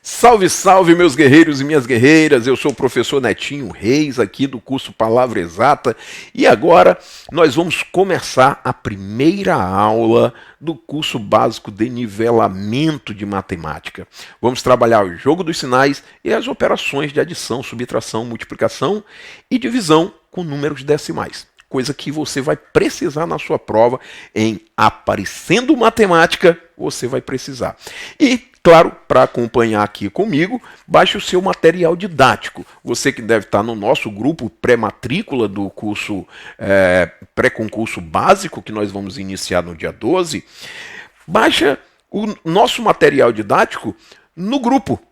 Salve, salve, meus guerreiros e minhas guerreiras! Eu sou o professor Netinho Reis, aqui do curso Palavra Exata, e agora nós vamos começar a primeira aula do curso básico de nivelamento de matemática. Vamos trabalhar o jogo dos sinais e as operações de adição, subtração, multiplicação e divisão com números decimais. Coisa que você vai precisar na sua prova em Aparecendo Matemática, você vai precisar. E, claro, para acompanhar aqui comigo, baixe o seu material didático. Você que deve estar no nosso grupo pré-matrícula do curso pré-concurso básico, que nós vamos iniciar no dia 12, baixa o nosso material didático no grupo.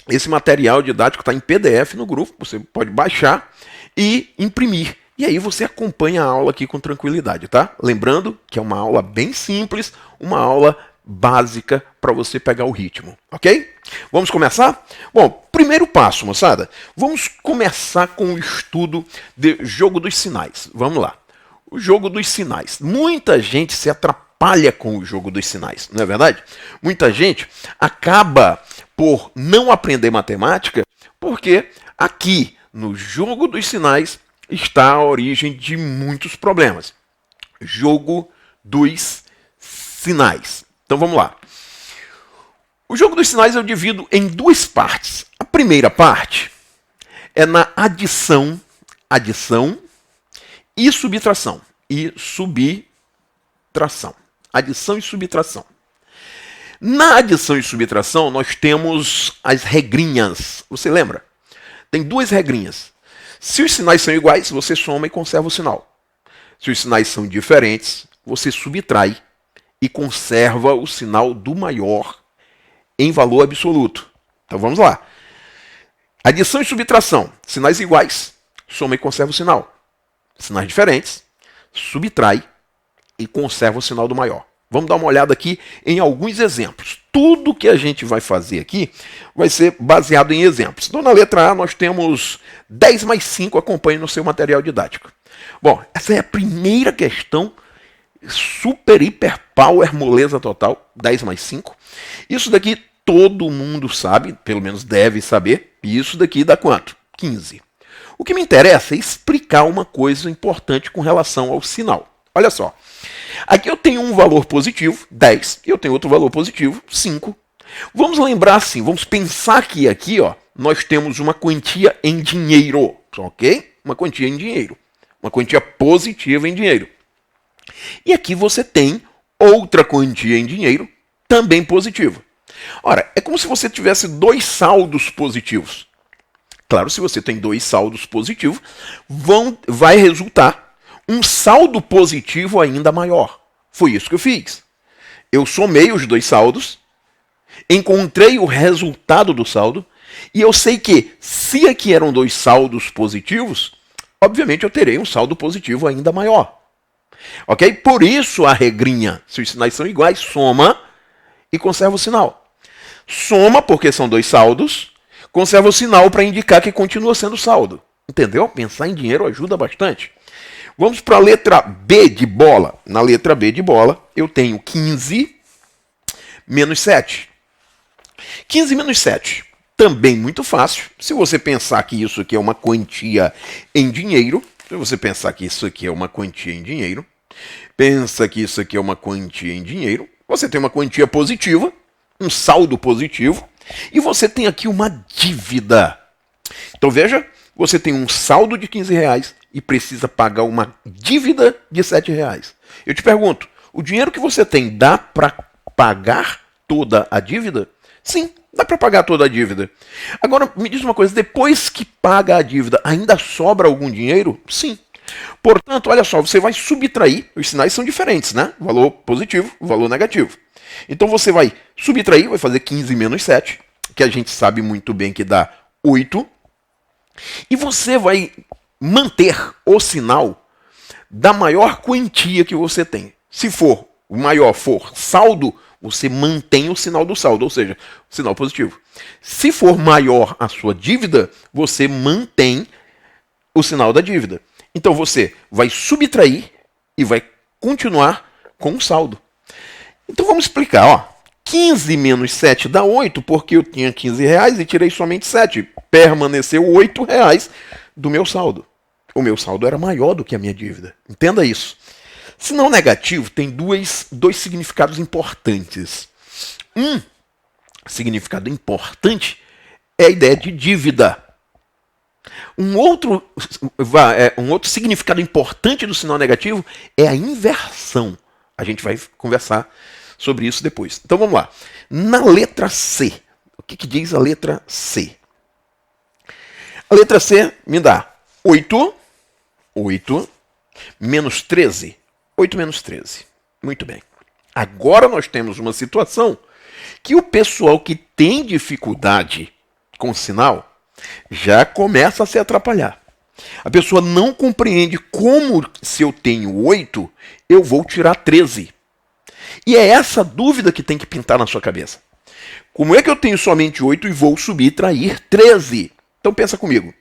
Esse material didático está em PDF no grupo, você pode baixar e imprimir. E aí você acompanha a aula aqui com tranquilidade, tá? Lembrando que é uma aula bem simples, uma aula básica para você pegar o ritmo, ok? Vamos começar? Bom, primeiro passo, moçada. Vamos começar com o estudo de jogo dos sinais. Vamos lá. O jogo dos sinais. Muita gente se atrapalha com o jogo dos sinais, não é verdade? Muita gente acaba por não aprender matemática porque aqui no jogo dos sinais está a origem de muitos problemas. Jogo dos sinais. Então vamos lá. O jogo dos sinais eu divido em duas partes. A primeira parte é na adição e subtração. Adição e subtração. Na adição e subtração nós temos as regrinhas. Você lembra? Tem duas regrinhas. Se os sinais são iguais, você soma e conserva o sinal. Se os sinais são diferentes, você subtrai e conserva o sinal do maior em valor absoluto. Então vamos lá. Adição e subtração. Sinais iguais, soma e conserva o sinal. Sinais diferentes, subtrai e conserva o sinal do maior. Vamos dar uma olhada aqui em alguns exemplos. Tudo que a gente vai fazer aqui vai ser baseado em exemplos. Então, na letra A, nós temos 10 mais 5, acompanhe no seu material didático. Bom, essa é a primeira questão, super, hiper, power, moleza total, 10 mais 5. Isso daqui todo mundo sabe, pelo menos deve saber, e isso daqui dá quanto? 15. O que me interessa é explicar uma coisa importante com relação ao sinal. Olha só. Aqui eu tenho um valor positivo, 10, e eu tenho outro valor positivo, 5. Vamos lembrar assim, vamos pensar que aqui ó, nós temos uma quantia em dinheiro, ok? Uma quantia em dinheiro, uma quantia positiva em dinheiro. E aqui você tem outra quantia em dinheiro, também positiva. Ora, é como se você tivesse dois saldos positivos. Claro, se você tem dois saldos positivos, vai resultar um saldo positivo ainda maior. Foi isso que eu fiz. Eu somei os dois saldos, encontrei o resultado do saldo, e eu sei que, se aqui eram dois saldos positivos, obviamente eu terei um saldo positivo ainda maior. Ok? Por isso a regrinha, se os sinais são iguais, soma e conserva o sinal. Soma porque são dois saldos, conserva o sinal para indicar que continua sendo saldo. Entendeu? Pensar em dinheiro ajuda bastante. Vamos para a letra B de bola. Na letra B de bola, eu tenho 15 menos 7. 15 menos 7. Também muito fácil. Se você pensar que isso aqui é uma quantia em dinheiro, pensa que isso aqui é uma quantia em dinheiro, você tem uma quantia positiva, um saldo positivo, e você tem aqui uma dívida. Então veja, você tem um saldo de 15 reais e precisa pagar uma dívida de 7 reais. Eu te pergunto, o dinheiro que você tem dá para pagar toda a dívida? Sim, dá para pagar toda a dívida. Agora, me diz uma coisa, depois que paga a dívida, ainda sobra algum dinheiro? Sim. Portanto, olha só, você vai subtrair, os sinais são diferentes, né? Valor positivo, valor negativo. Então você vai subtrair, vai fazer 15 menos 7, que a gente sabe muito bem que dá 8. E você vai manter o sinal da maior quantia que você tem. Se for o maior for saldo, você mantém o sinal do saldo, ou seja, o sinal positivo. Se for maior a sua dívida, você mantém o sinal da dívida. Então você vai subtrair e vai continuar com o saldo. Então vamos explicar, ó. 15 menos 7 dá 8, porque eu tinha 15 reais e tirei somente 7. Permaneceu 8 reais do meu saldo. O meu saldo era maior do que a minha dívida. Entenda isso. Sinal negativo tem dois significados importantes. Um significado importante é a ideia de dívida. Um outro significado importante do sinal negativo é a inversão. A gente vai conversar sobre isso depois. Então vamos lá. Na letra C, o que diz a letra C? A letra C me dá 8 menos 13. 8 menos 13. Muito bem. Agora nós temos uma situação que o pessoal que tem dificuldade com o sinal já começa a se atrapalhar. A pessoa não compreende como, se eu tenho 8, eu vou tirar 13. E é essa dúvida que tem que pintar na sua cabeça. Como é que eu tenho somente 8 e vou subtrair 13? Então pensa comigo.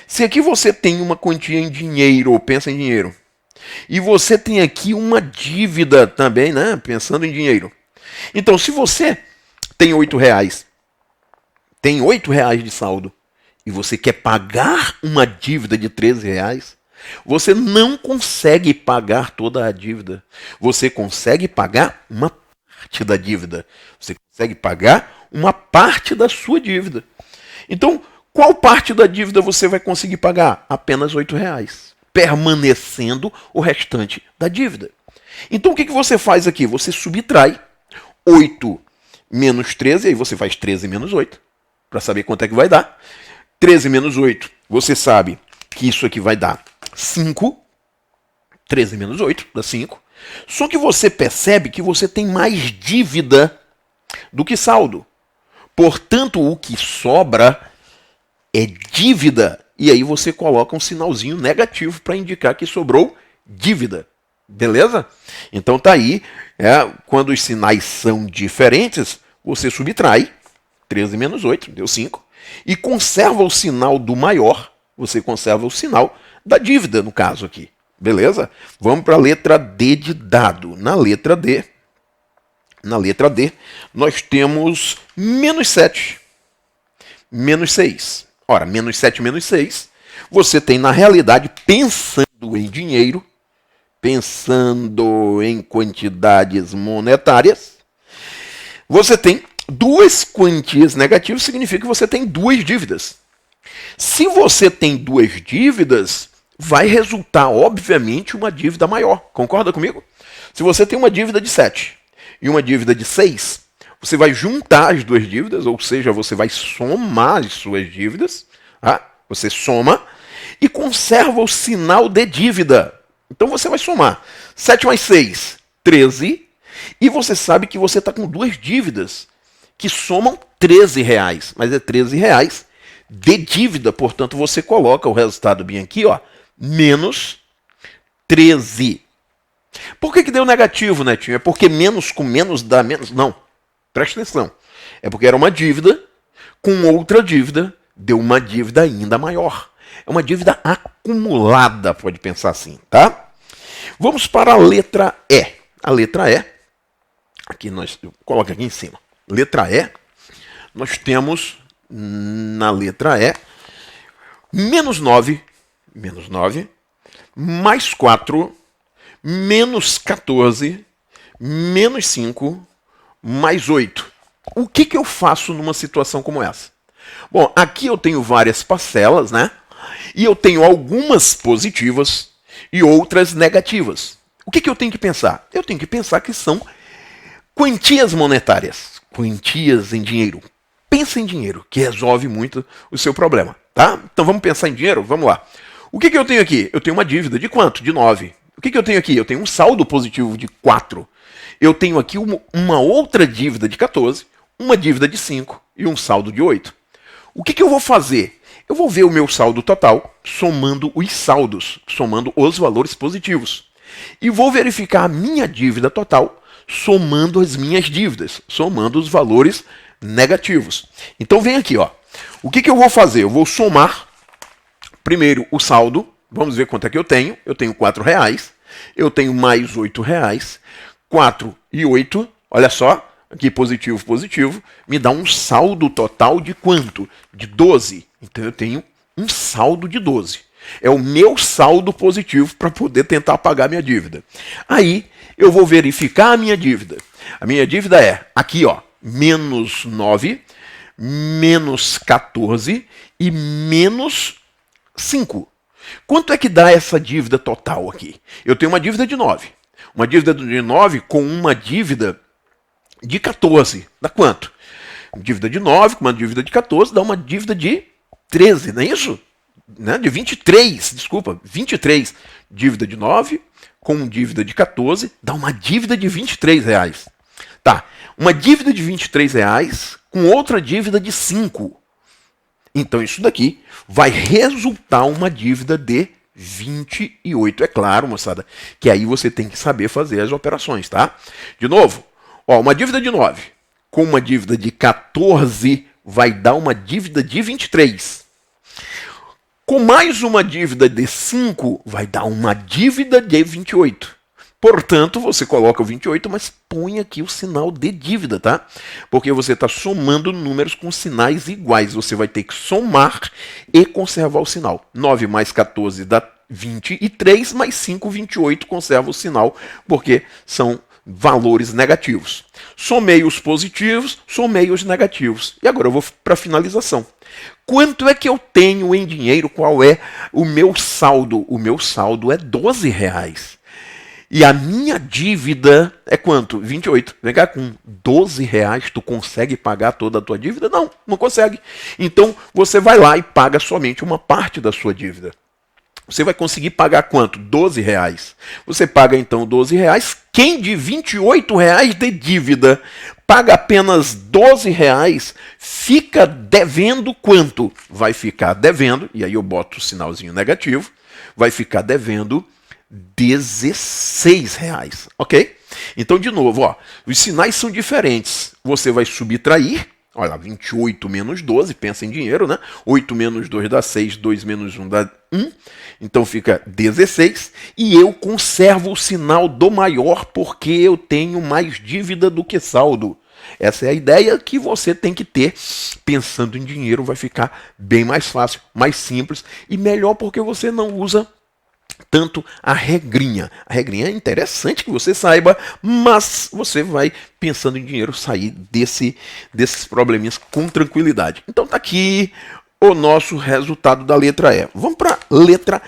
Se aqui você tem uma quantia em dinheiro, pensa em dinheiro, e você tem aqui uma dívida também, né? Pensando em dinheiro. Então, se você tem 8 reais, tem 8 reais de saldo, e você quer pagar uma dívida de 13 reais, você não consegue pagar toda a dívida. Você consegue pagar uma parte da dívida. Você consegue pagar uma parte da sua dívida. Então, qual parte da dívida você vai conseguir pagar? Apenas 8 reais. Permanecendo o restante da dívida. Então, o que você faz aqui? Você subtrai 8 menos 13, aí você faz 13 menos 8, para saber quanto é que vai dar. 13 menos 8, você sabe que isso aqui vai dar 5. 13 menos 8 dá 5. Só que você percebe que você tem mais dívida do que saldo. Portanto, o que sobra é dívida. E aí você coloca um sinalzinho negativo para indicar que sobrou dívida. Beleza? Então tá aí. Quando os sinais são diferentes, você subtrai 13 menos 8, deu 5. E conserva o sinal do maior. Você conserva o sinal da dívida, no caso aqui. Beleza? Vamos para a letra D de dado. Na letra D, nós temos menos 7, menos 6. Ora, menos 7, menos 6, você tem, na realidade, pensando em dinheiro, pensando em quantidades monetárias, você tem duas quantias negativas, significa que você tem duas dívidas. Se você tem duas dívidas, vai resultar, obviamente, uma dívida maior. Concorda comigo? Se você tem uma dívida de 7 e uma dívida de 6, você vai juntar as duas dívidas, ou seja, você vai somar as suas dívidas. Você soma e conserva o sinal de dívida. Então você vai somar 7 mais 6, 13. E você sabe que você está com duas dívidas que somam 13 reais. Mas é 13 reais de dívida. Portanto, você coloca o resultado bem aqui, ó, menos 13. Por que deu negativo, Netinho? É porque menos com menos dá menos? Não. Presta atenção. É porque era uma dívida com outra dívida, deu uma dívida ainda maior. É uma dívida acumulada, pode pensar assim, tá? Vamos para a letra E. A letra E, aqui coloca aqui em cima. Letra E, nós temos na letra E, menos 9, mais 4, menos 14, menos 5, mais 8. O que eu faço numa situação como essa? Bom, aqui eu tenho várias parcelas, né? E eu tenho algumas positivas e outras negativas. O que eu tenho que pensar? Eu tenho que pensar que são quantias monetárias, quantias em dinheiro. Pensa em dinheiro, que resolve muito o seu problema, tá? Então vamos pensar em dinheiro? Vamos lá. O que eu tenho aqui? Eu tenho uma dívida de quanto? De 9. O que eu tenho aqui? Eu tenho um saldo positivo de 4. Eu tenho aqui uma outra dívida de 14, uma dívida de 5 e um saldo de 8. O que eu vou fazer? Eu vou ver o meu saldo total, somando os saldos, somando os valores positivos. E vou verificar a minha dívida total, somando as minhas dívidas, somando os valores negativos. Então vem aqui, ó. O que eu vou fazer? Eu vou somar primeiro o saldo. Vamos ver quanto é que eu tenho. Eu tenho 4 reais. Eu tenho mais 8 reais. 4 e 8. Olha só. aqui positivo, positivo, me dá um saldo total de quanto? De 12. Então eu tenho um saldo de 12. É o meu saldo positivo para poder tentar pagar minha dívida. Aí eu vou verificar a minha dívida. A minha dívida é aqui, ó, menos 9, menos 14 e menos 5. Quanto é que dá essa dívida total aqui? Eu tenho uma dívida de 9. Uma dívida de 9 com uma dívida de 14. Dá quanto? Uma dívida de 9 com uma dívida de 14 dá uma dívida de 13, não é isso? Né? De 23, desculpa, 23. Dívida de 9 com dívida de 14 dá uma dívida de 23 reais. Tá, uma dívida de 23 reais com outra dívida de 5. Então isso daqui vai resultar uma dívida de 28. É claro, moçada, que aí você tem que saber fazer as operações, tá? De novo, ó, uma dívida de 9 com uma dívida de 14 vai dar uma dívida de 23. Com mais uma dívida de 5 vai dar uma dívida de 28. Portanto, você coloca o 28, mas põe aqui o sinal de dívida, tá? Porque você está somando números com sinais iguais. Você vai ter que somar e conservar o sinal. 9 mais 14 dá 23, mais 5, 28, conserva o sinal, porque são valores negativos. Somei os positivos, somei os negativos. E agora eu vou para a finalização. Quanto é que eu tenho em dinheiro? Qual é o meu saldo? O meu saldo é 12 reais. E a minha dívida é quanto? 28. Vem cá, com 12 reais tu consegue pagar toda a tua dívida? Não, não consegue. Então você vai lá e paga somente uma parte da sua dívida. Você vai conseguir pagar quanto? 12 reais. Você paga então 12 reais. Quem de 28 reais de dívida paga apenas 12 reais, fica devendo quanto? Vai ficar devendo, e aí eu boto o sinalzinho negativo, vai ficar devendo 16 reais, ok? Então, de novo, ó, os sinais são diferentes. Você vai subtrair, olha, 28 menos 12, pensa em dinheiro, né? 8 menos 2 dá 6, 2 menos 1 dá 1, então fica 16, e eu conservo o sinal do maior porque eu tenho mais dívida do que saldo. Essa é a ideia que você tem que ter. Pensando em dinheiro vai ficar bem mais fácil, mais simples e melhor porque você não usa tanto a regrinha. A regrinha é interessante que você saiba, mas você vai, pensando em dinheiro, sair desses probleminhas com tranquilidade. Então tá aqui o nosso resultado da letra E. Vamos para a letra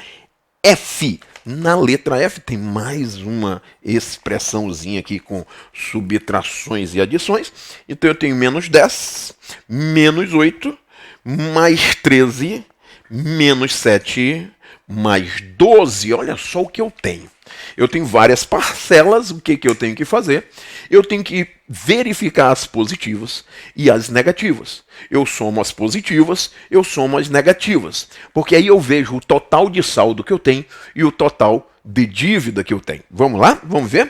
F. Na letra F tem mais uma expressãozinha aqui com subtrações e adições. Então eu tenho menos 10, menos 8, mais 13, menos 7, mais 12, olha só o que eu tenho. Eu tenho várias parcelas, o que eu tenho que fazer? Eu tenho que verificar as positivas e as negativas. Eu somo as positivas, eu somo as negativas. Porque aí eu vejo o total de saldo que eu tenho e o total de dívida que eu tenho. Vamos lá? Vamos ver?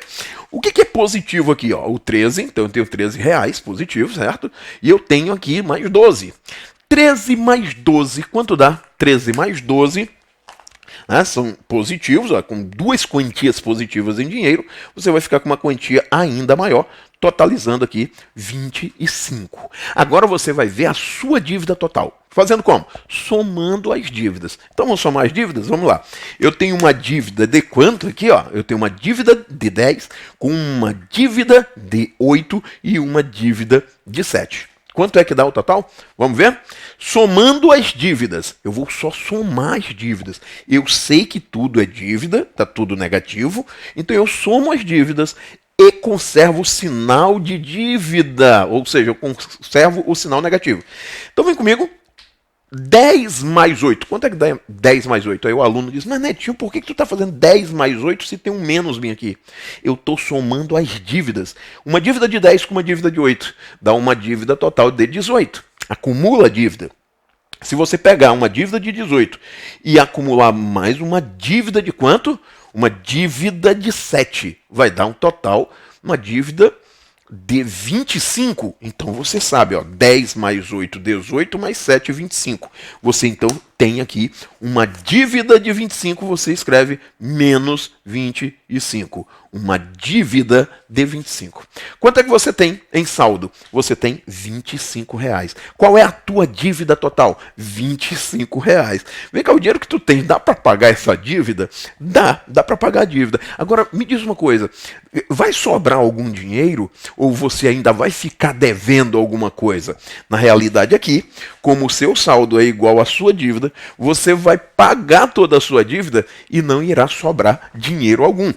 O que é positivo aqui? Ó? O 13, então eu tenho 13 reais positivo, certo? E eu tenho aqui mais 12. 13 mais 12, quanto dá? 13 mais 12... são positivos, ó, com duas quantias positivas em dinheiro, você vai ficar com uma quantia ainda maior, totalizando aqui 25. Agora você vai ver a sua dívida total. Fazendo como? Somando as dívidas. Então vamos somar as dívidas? Vamos lá. Eu tenho uma dívida de quanto aqui? Ó? Eu tenho uma dívida de 10 com uma dívida de 8 e uma dívida de 7. Quanto é que dá o total? Vamos ver? Somando as dívidas. Eu vou só somar as dívidas. Eu sei que tudo é dívida, está tudo negativo. Então eu somo as dívidas e conservo o sinal de dívida. Ou seja, eu conservo o sinal negativo. Então vem comigo. 10 mais 8. Quanto é que dá 10 mais 8? Aí o aluno diz, mas Netinho, por que tu está fazendo 10 mais 8 se tem um menos bem aqui? Eu estou somando as dívidas. Uma dívida de 10 com uma dívida de 8 dá uma dívida total de 18. Acumula a dívida. Se você pegar uma dívida de 18 e acumular mais uma dívida de quanto? Uma dívida de 7. Vai dar um total, uma dívida de 25, então você sabe, ó, 10 mais 8, 18, mais 7, 25. Você então tem aqui uma dívida de 25, você escreve menos 25. Uma dívida de 25. Quanto é que você tem em saldo? Você tem R$ 25. Qual é a tua dívida total? R$ 25. Vem cá, o dinheiro que tu tem, dá para pagar essa dívida? Dá para pagar a dívida. Agora, me diz uma coisa, vai sobrar algum dinheiro ou você ainda vai ficar devendo alguma coisa? Na realidade aqui, como o seu saldo é igual à sua dívida, você vai pagar toda a sua dívida e não irá sobrar dinheiro algum.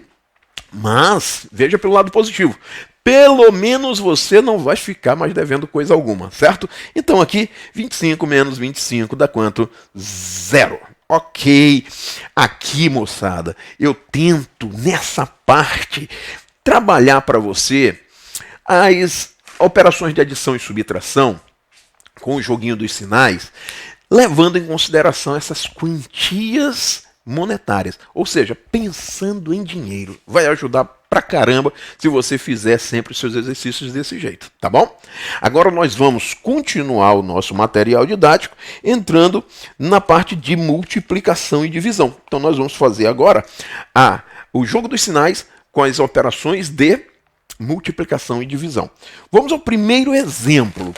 Mas, veja pelo lado positivo, pelo menos você não vai ficar mais devendo coisa alguma, certo? Então aqui, 25 menos 25 dá quanto? 0. Ok, aqui moçada, eu tento nessa parte trabalhar para você as operações de adição e subtração com o joguinho dos sinais, levando em consideração essas quantias monetárias, ou seja, pensando em dinheiro. Vai ajudar pra caramba se você fizer sempre os seus exercícios desse jeito, tá bom? Agora nós vamos continuar o nosso material didático entrando na parte de multiplicação e divisão. Então nós vamos fazer agora o jogo dos sinais com as operações de multiplicação e divisão. Vamos ao primeiro exemplo.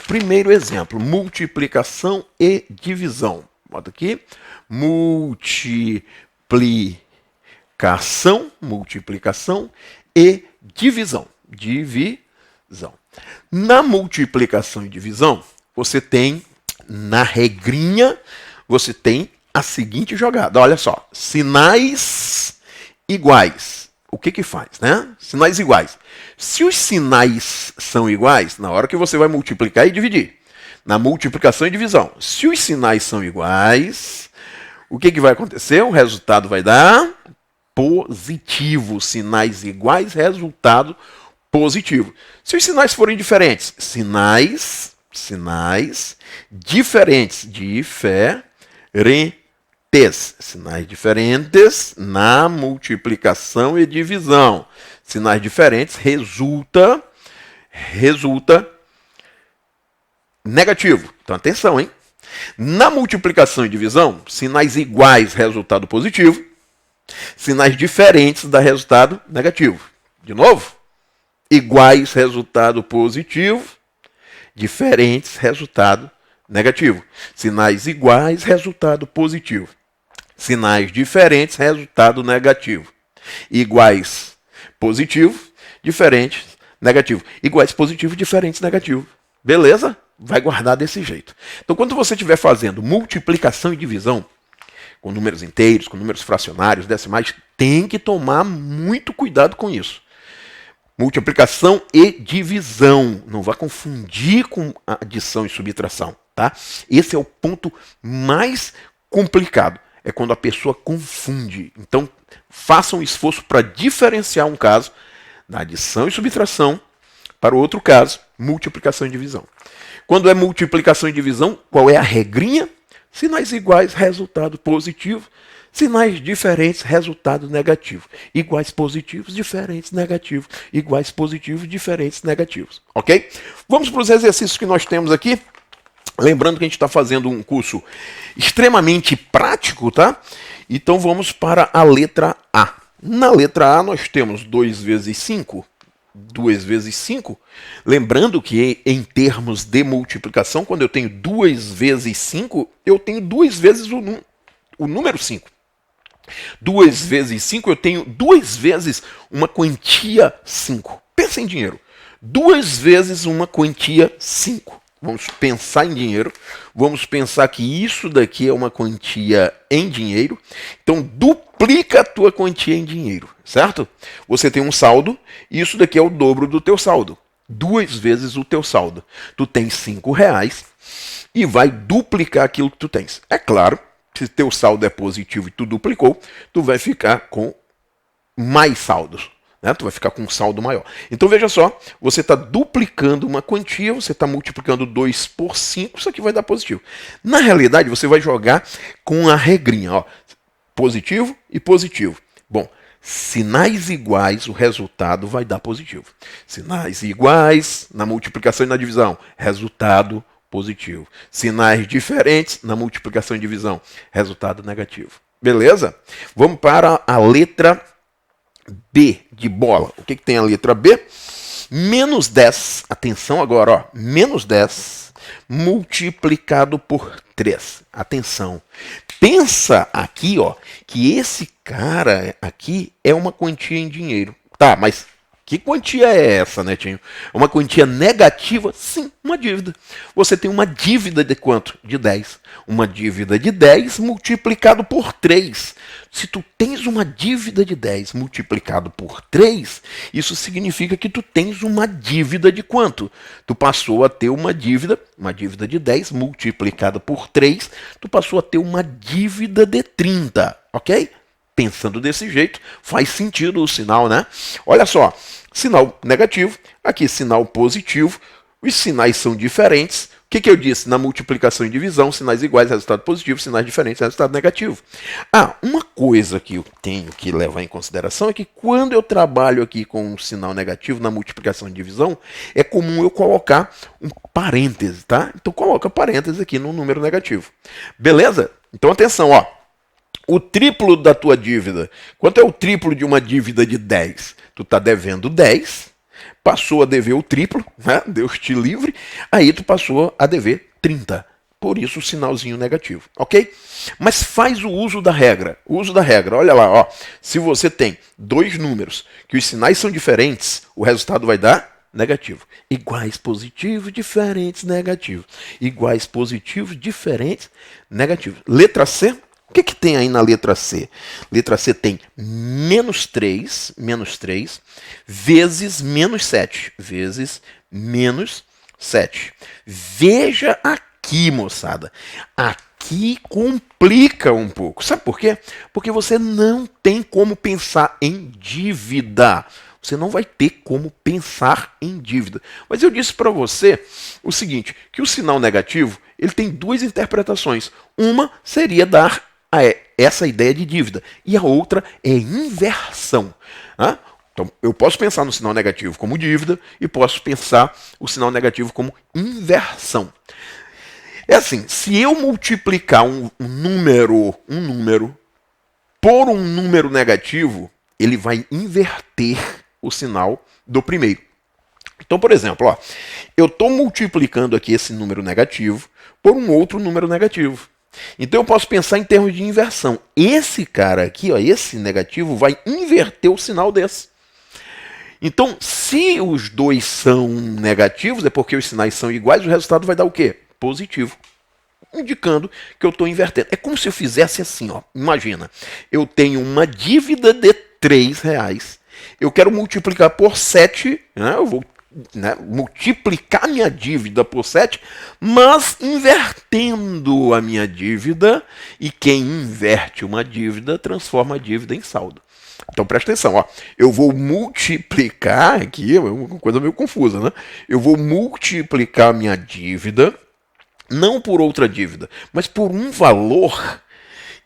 Multiplicação e divisão. Bota aqui. Multiplicação e divisão. Na multiplicação e divisão, você tem, na regrinha, você tem a seguinte jogada. Olha só, sinais iguais. O que faz, né? Sinais iguais. Se os sinais são iguais, na hora que você vai multiplicar e dividir, na multiplicação e divisão, se os sinais são iguais, o que vai acontecer? O resultado vai dar positivo. Sinais iguais, resultado positivo. Se os sinais forem diferentes, sinais diferentes, sinais diferentes na multiplicação e divisão. Sinais diferentes resulta negativo. Então atenção, hein? Na multiplicação e divisão, sinais iguais, resultado positivo. Sinais diferentes dá resultado negativo. De novo, iguais, resultado positivo. Diferentes, resultado negativo. Sinais iguais, resultado positivo. Sinais diferentes, resultado negativo. Iguais, positivo. Diferentes, negativo. Iguais, positivo, diferentes, negativo. Beleza? Vai guardar desse jeito. Então, quando você estiver fazendo multiplicação e divisão, com números inteiros, com números fracionários, decimais, tem que tomar muito cuidado com isso. Multiplicação e divisão. Não vá confundir com adição e subtração, tá? Esse é o ponto mais complicado. É quando a pessoa confunde. Então, faça um esforço para diferenciar um caso da adição e subtração para o outro caso, multiplicação e divisão. Quando é multiplicação e divisão, qual é a regrinha? Sinais iguais, resultado positivo. Sinais diferentes, resultado negativo. Iguais positivos, diferentes negativos. Iguais positivos, diferentes negativos. Ok? Vamos para os exercícios que nós temos aqui. Lembrando que a gente está fazendo um curso extremamente prático, tá? Então vamos para a letra A. Na letra A nós temos 2 vezes 5. 2 vezes 5, lembrando que em termos de multiplicação, quando eu tenho 2 vezes 5, eu tenho 2 vezes o número 5. 2 vezes 5, eu tenho 2 vezes uma quantia 5. Pensa em dinheiro. 2 vezes uma quantia 5. Vamos pensar em dinheiro. Vamos pensar que isso daqui é uma quantia em dinheiro. Então, duplica a tua quantia em dinheiro, certo? Você tem um saldo e isso daqui é o dobro do teu saldo. 2 vezes o teu saldo. Tu tens R$5 e vai duplicar aquilo que tu tens. É claro, se teu saldo é positivo e tu duplicou, tu vai ficar com mais saldos. Né? Tu vai ficar com um saldo maior. Então veja só, você está duplicando uma quantia, você está multiplicando 2 por 5, isso aqui vai dar positivo. Na realidade, você vai jogar com a regrinha, ó, positivo e positivo. Bom, sinais iguais, o resultado vai dar positivo. Sinais iguais, na multiplicação e na divisão, resultado positivo. Sinais diferentes na multiplicação e divisão, resultado negativo. Beleza? Vamos para a letra B de bola. O que tem a letra B? Menos 10, atenção agora, ó, menos 10 multiplicado por 3. Atenção. Pensa aqui, ó, que esse cara aqui é uma quantia em dinheiro. Tá, mas que quantia é essa, Netinho? Uma quantia negativa? Sim, uma dívida. Você tem uma dívida de quanto? De 10. Uma dívida de 10 multiplicado por 3. Se tu tens uma dívida de 10 multiplicado por 3, isso significa que tu tens uma dívida de quanto? Tu passou a ter uma dívida de 10 multiplicada por 3, tu passou a ter uma dívida de 30, ok? Pensando desse jeito, faz sentido o sinal, né? Olha só, sinal negativo, aqui sinal positivo, os sinais são diferentes. O que eu disse? Na multiplicação e divisão, sinais iguais, resultado positivo, sinais diferentes, resultado negativo. Ah, uma coisa que eu tenho que levar em consideração é que quando eu trabalho aqui com um sinal negativo na multiplicação e divisão, é comum eu colocar um parêntese, tá? Então coloca parêntese aqui no número negativo. Beleza? Então atenção, ó. O triplo da tua dívida. Quanto é o triplo de uma dívida de 10? Tu está devendo 10, passou a dever o triplo, né? Deus te livre, aí tu passou a dever 30. Por isso o sinalzinho negativo, ok? Mas faz o uso da regra. O uso da regra, olha lá, ó. Se você tem dois números que os sinais são diferentes, o resultado vai dar negativo. Iguais, positivos, diferentes, negativos. Iguais, positivos, diferentes, negativos. Letra C. O que tem aí na letra C? Letra C tem menos 3 vezes menos 7. Vezes menos 7. Veja aqui, moçada. Aqui complica um pouco. Sabe por quê? Porque você não tem como pensar em dívida. Você não vai ter como pensar em dívida. Mas eu disse para você o seguinte, que o sinal negativo ele tem duas interpretações. Uma seria dar essa ideia de dívida. E a outra é inversão. Né? Então, eu posso pensar no sinal negativo como dívida e posso pensar o sinal negativo como inversão. É assim, se eu multiplicar um número por um número negativo, ele vai inverter o sinal do primeiro. Então, por exemplo, ó, eu estou multiplicando aqui esse número negativo por um outro número negativo. Então eu posso pensar em termos de inversão. Esse cara aqui, ó, esse negativo, vai inverter o sinal desse. Então, se os dois são negativos, é porque os sinais são iguais, o resultado vai dar o quê? Positivo. Indicando que eu estou invertendo. É como se eu fizesse assim, ó. Imagina, eu tenho uma dívida de R$3. Eu quero multiplicar por 7, né? Eu vou multiplicar minha dívida por 7, mas invertendo a minha dívida, e quem inverte uma dívida transforma a dívida em saldo. Então presta atenção, ó. Eu vou multiplicar aqui, é uma coisa meio confusa, né? Eu vou multiplicar a minha dívida, não por outra dívida, mas por um valor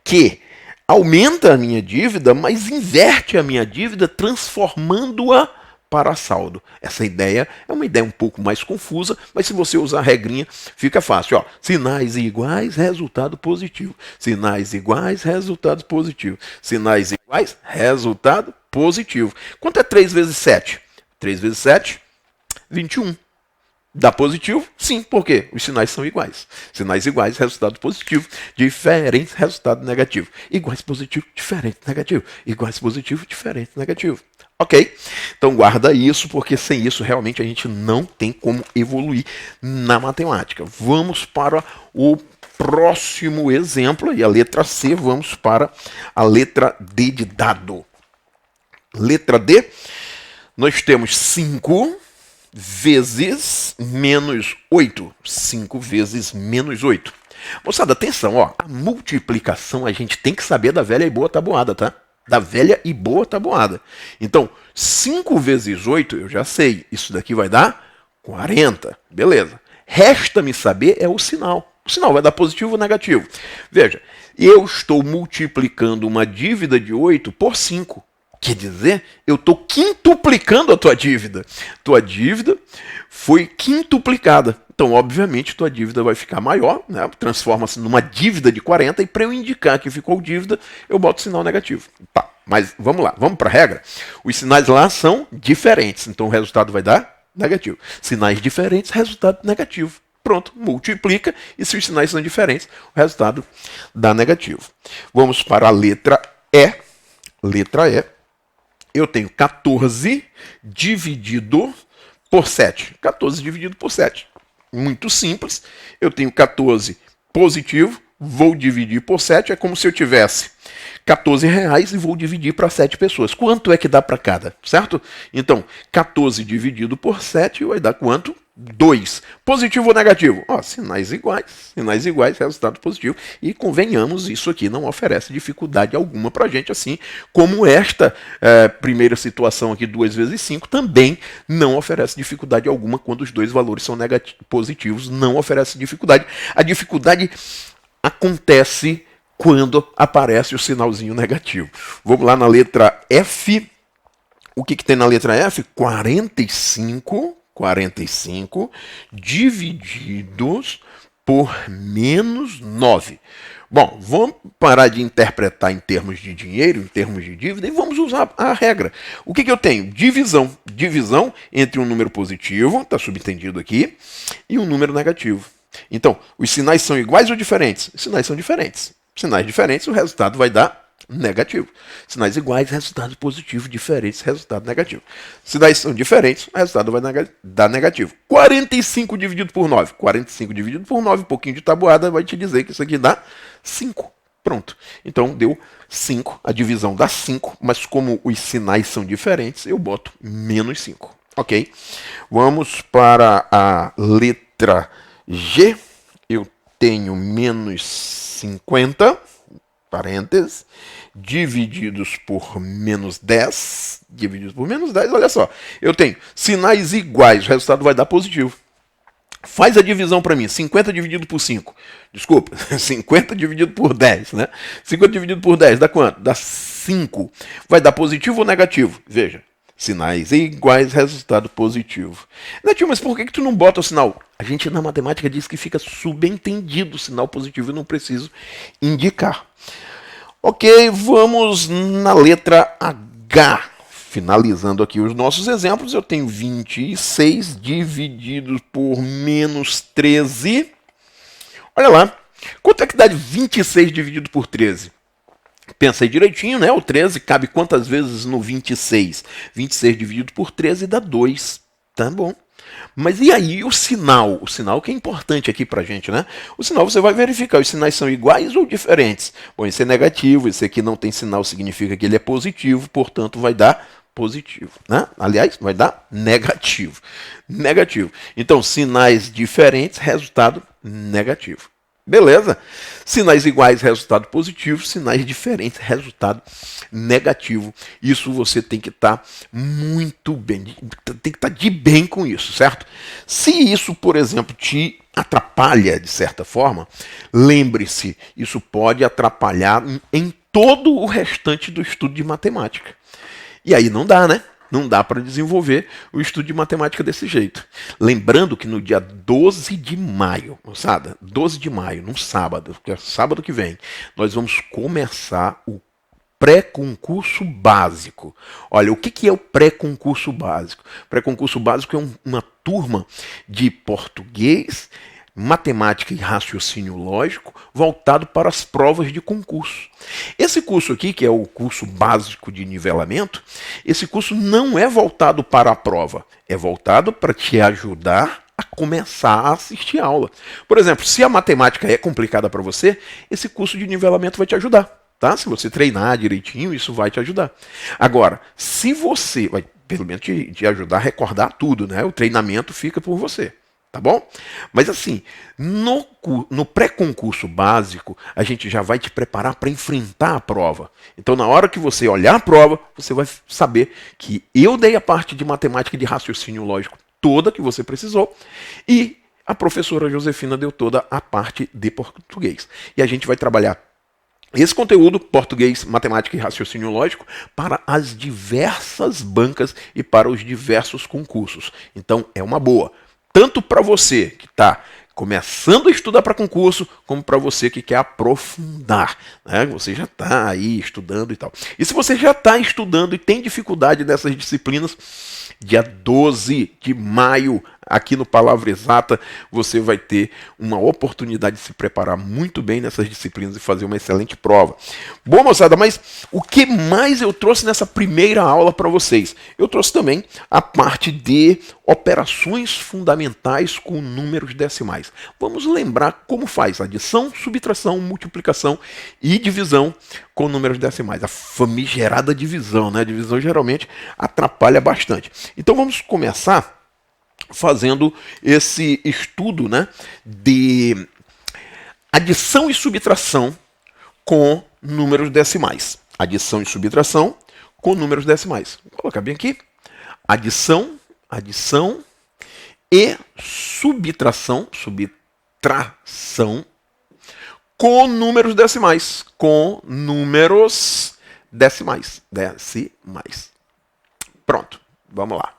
que aumenta a minha dívida, mas inverte a minha dívida, transformando-a para saldo. Essa ideia é uma ideia um pouco mais confusa, mas se você usar a regrinha, fica fácil. Ó, sinais iguais, resultado positivo. Sinais iguais, resultado positivo. Sinais iguais, resultado positivo. Quanto é 3 vezes 7? 3 vezes 7, 21. Dá positivo? Sim, porque os sinais são iguais. Sinais iguais, resultado positivo. Diferentes, resultado negativo. Iguais, positivo, diferente, negativo. Iguais, positivo, diferente, negativo. Ok? Então guarda isso, porque sem isso realmente a gente não tem como evoluir na matemática. Vamos para o próximo exemplo, e a letra C, vamos para a letra D de dado. Letra D, nós temos 5 vezes menos 8. 5 vezes menos 8. Moçada, atenção, ó. A multiplicação a gente tem que saber da velha e boa tabuada, tá? Da velha e boa tabuada. Então, 5 vezes 8, eu já sei. Isso daqui vai dar 40. Beleza. Resta-me saber é o sinal. O sinal vai dar positivo ou negativo. Veja, eu estou multiplicando uma dívida de 8 por 5. Quer dizer, eu estou quintuplicando a tua dívida. Tua dívida foi quintuplicada. Então, obviamente, tua dívida vai ficar maior, né? Transforma-se numa dívida de 40 e para eu indicar que ficou dívida, eu boto sinal negativo. Tá, mas vamos lá, vamos para a regra. Os sinais lá são diferentes, então o resultado vai dar negativo. Sinais diferentes, resultado negativo. Pronto, multiplica e se os sinais são diferentes, o resultado dá negativo. Vamos para a letra E. Letra E. Eu tenho 14 dividido por 7. 14 dividido por 7. Muito simples. Eu tenho 14 positivo, vou dividir por 7. É como se eu tivesse 14 reais e vou dividir para 7 pessoas. Quanto é que dá para cada? Certo? Então, 14 dividido por 7 vai dar quanto? 2. Positivo ou negativo? Ó, sinais iguais, resultado positivo. E convenhamos, isso aqui não oferece dificuldade alguma para a gente, assim como esta primeira situação aqui, 2 vezes 5, também não oferece dificuldade alguma quando os dois valores são positivos, não oferece dificuldade. A dificuldade acontece quando aparece o sinalzinho negativo. Vamos lá na letra F. O que tem na letra F? 45 divididos por menos 9. Bom, vamos parar de interpretar em termos de dinheiro, em termos de dívida, e vamos usar a regra. O que eu tenho? Divisão. Divisão entre um número positivo, está subentendido aqui, e um número negativo. Então, os sinais são iguais ou diferentes? Os sinais são diferentes. Sinais diferentes, o resultado vai dar negativo. Sinais iguais, resultado positivo, diferentes, resultado negativo. Sinais são diferentes, o resultado vai dar negativo. 45 dividido por 9. 45 dividido por 9, um pouquinho de tabuada, vai te dizer que isso aqui dá 5. Pronto. Então deu 5, a divisão dá 5, mas como os sinais são diferentes, eu boto menos 5. Ok? Vamos para a letra G. Eu tenho menos 50. Parênteses, divididos por menos 10, olha só, eu tenho sinais iguais, o resultado vai dar positivo. Faz a divisão para mim, 50 dividido por 5, desculpa, 50 dividido por 10, né? 50 dividido por 10 dá quanto? Dá 5. Vai dar positivo ou negativo? Veja, sinais iguais, resultado positivo. Netinho, mas por que tu não bota o sinal? A gente na matemática diz que fica subentendido o sinal positivo, eu não preciso indicar. Ok, vamos na letra H. Finalizando aqui os nossos exemplos, eu tenho 26 divididos por menos 13. Olha lá, quanto é que dá 26 dividido por 13? Pensa aí direitinho, né? O 13 cabe quantas vezes no 26? 26 dividido por 13 dá 2. Tá bom. Mas e aí o sinal? O sinal que é importante aqui pra gente, né? O sinal você vai verificar, os sinais são iguais ou diferentes? Bom, esse é negativo, esse aqui não tem sinal, significa que ele é positivo, portanto vai dar positivo, né? Aliás, vai dar negativo. Negativo. Então, sinais diferentes, resultado negativo. Beleza? Sinais iguais, resultado positivo. Sinais diferentes, resultado negativo. Isso você tem que estar muito bem, tem que estar de bem com isso, certo? Se isso, por exemplo, te atrapalha de certa forma, lembre-se, isso pode atrapalhar em todo o restante do estudo de matemática. E aí não dá, né? Não dá para desenvolver o estudo de matemática desse jeito. Lembrando que no dia 12 de maio, moçada, 12 de maio, num sábado, que é sábado que vem, nós vamos começar o pré-concurso básico. Olha, o que é o pré-concurso básico? Pré-concurso básico é uma turma de português, matemática e raciocínio lógico voltado para as provas de concurso. Esse curso aqui, que é o curso básico de nivelamento, esse curso não é voltado para a prova, é voltado para te ajudar a começar a assistir a aula. Por exemplo, se a matemática é complicada para você, esse curso de nivelamento vai te ajudar. Tá? Se você treinar direitinho, isso vai te ajudar. Agora, se você vai, pelo menos, te ajudar a recordar tudo, né? O treinamento fica por você. Tá bom? Mas assim, no pré-concurso básico, a gente já vai te preparar para enfrentar a prova. Então, na hora que você olhar a prova, você vai saber que eu dei a parte de matemática e de raciocínio lógico toda que você precisou e a professora Josefina deu toda a parte de português. E a gente vai trabalhar esse conteúdo, português, matemática e raciocínio lógico, para as diversas bancas e para os diversos concursos. Então, é uma boa. tanto para você que está começando a estudar para concurso, como para você que quer aprofundar, né? Você já está aí estudando e tal. E se você já está estudando e tem dificuldade nessas disciplinas, dia 12 de maio, aqui no Palavra Exata, você vai ter uma oportunidade de se preparar muito bem nessas disciplinas e fazer uma excelente prova. Bom, moçada, mas o que mais eu trouxe nessa primeira aula para vocês? Eu trouxe também a parte de operações fundamentais com números decimais. Vamos lembrar como faz adição, subtração, multiplicação e divisão com números decimais. A famigerada divisão, né? A divisão geralmente atrapalha bastante. Então vamos começar fazendo esse estudo, né, de adição e subtração com números decimais. Adição e subtração com números decimais. Vou colocar bem aqui. Adição e subtração com números decimais. Com números decimais. Pronto, vamos lá.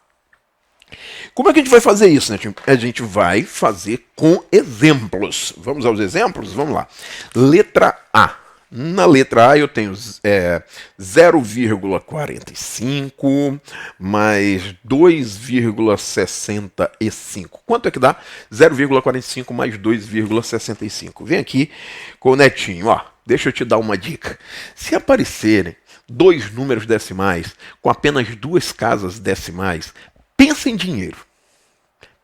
Como é que a gente vai fazer isso, né? A gente vai fazer com exemplos. Vamos aos exemplos? Vamos lá. Letra A. Na letra A eu tenho 0,45 mais 2,65. Quanto é que dá? 0,45 mais 2,65. Vem aqui com o netinho. Ó, deixa eu te dar uma dica. Se aparecerem dois números decimais com apenas duas casas decimais, pensa em dinheiro.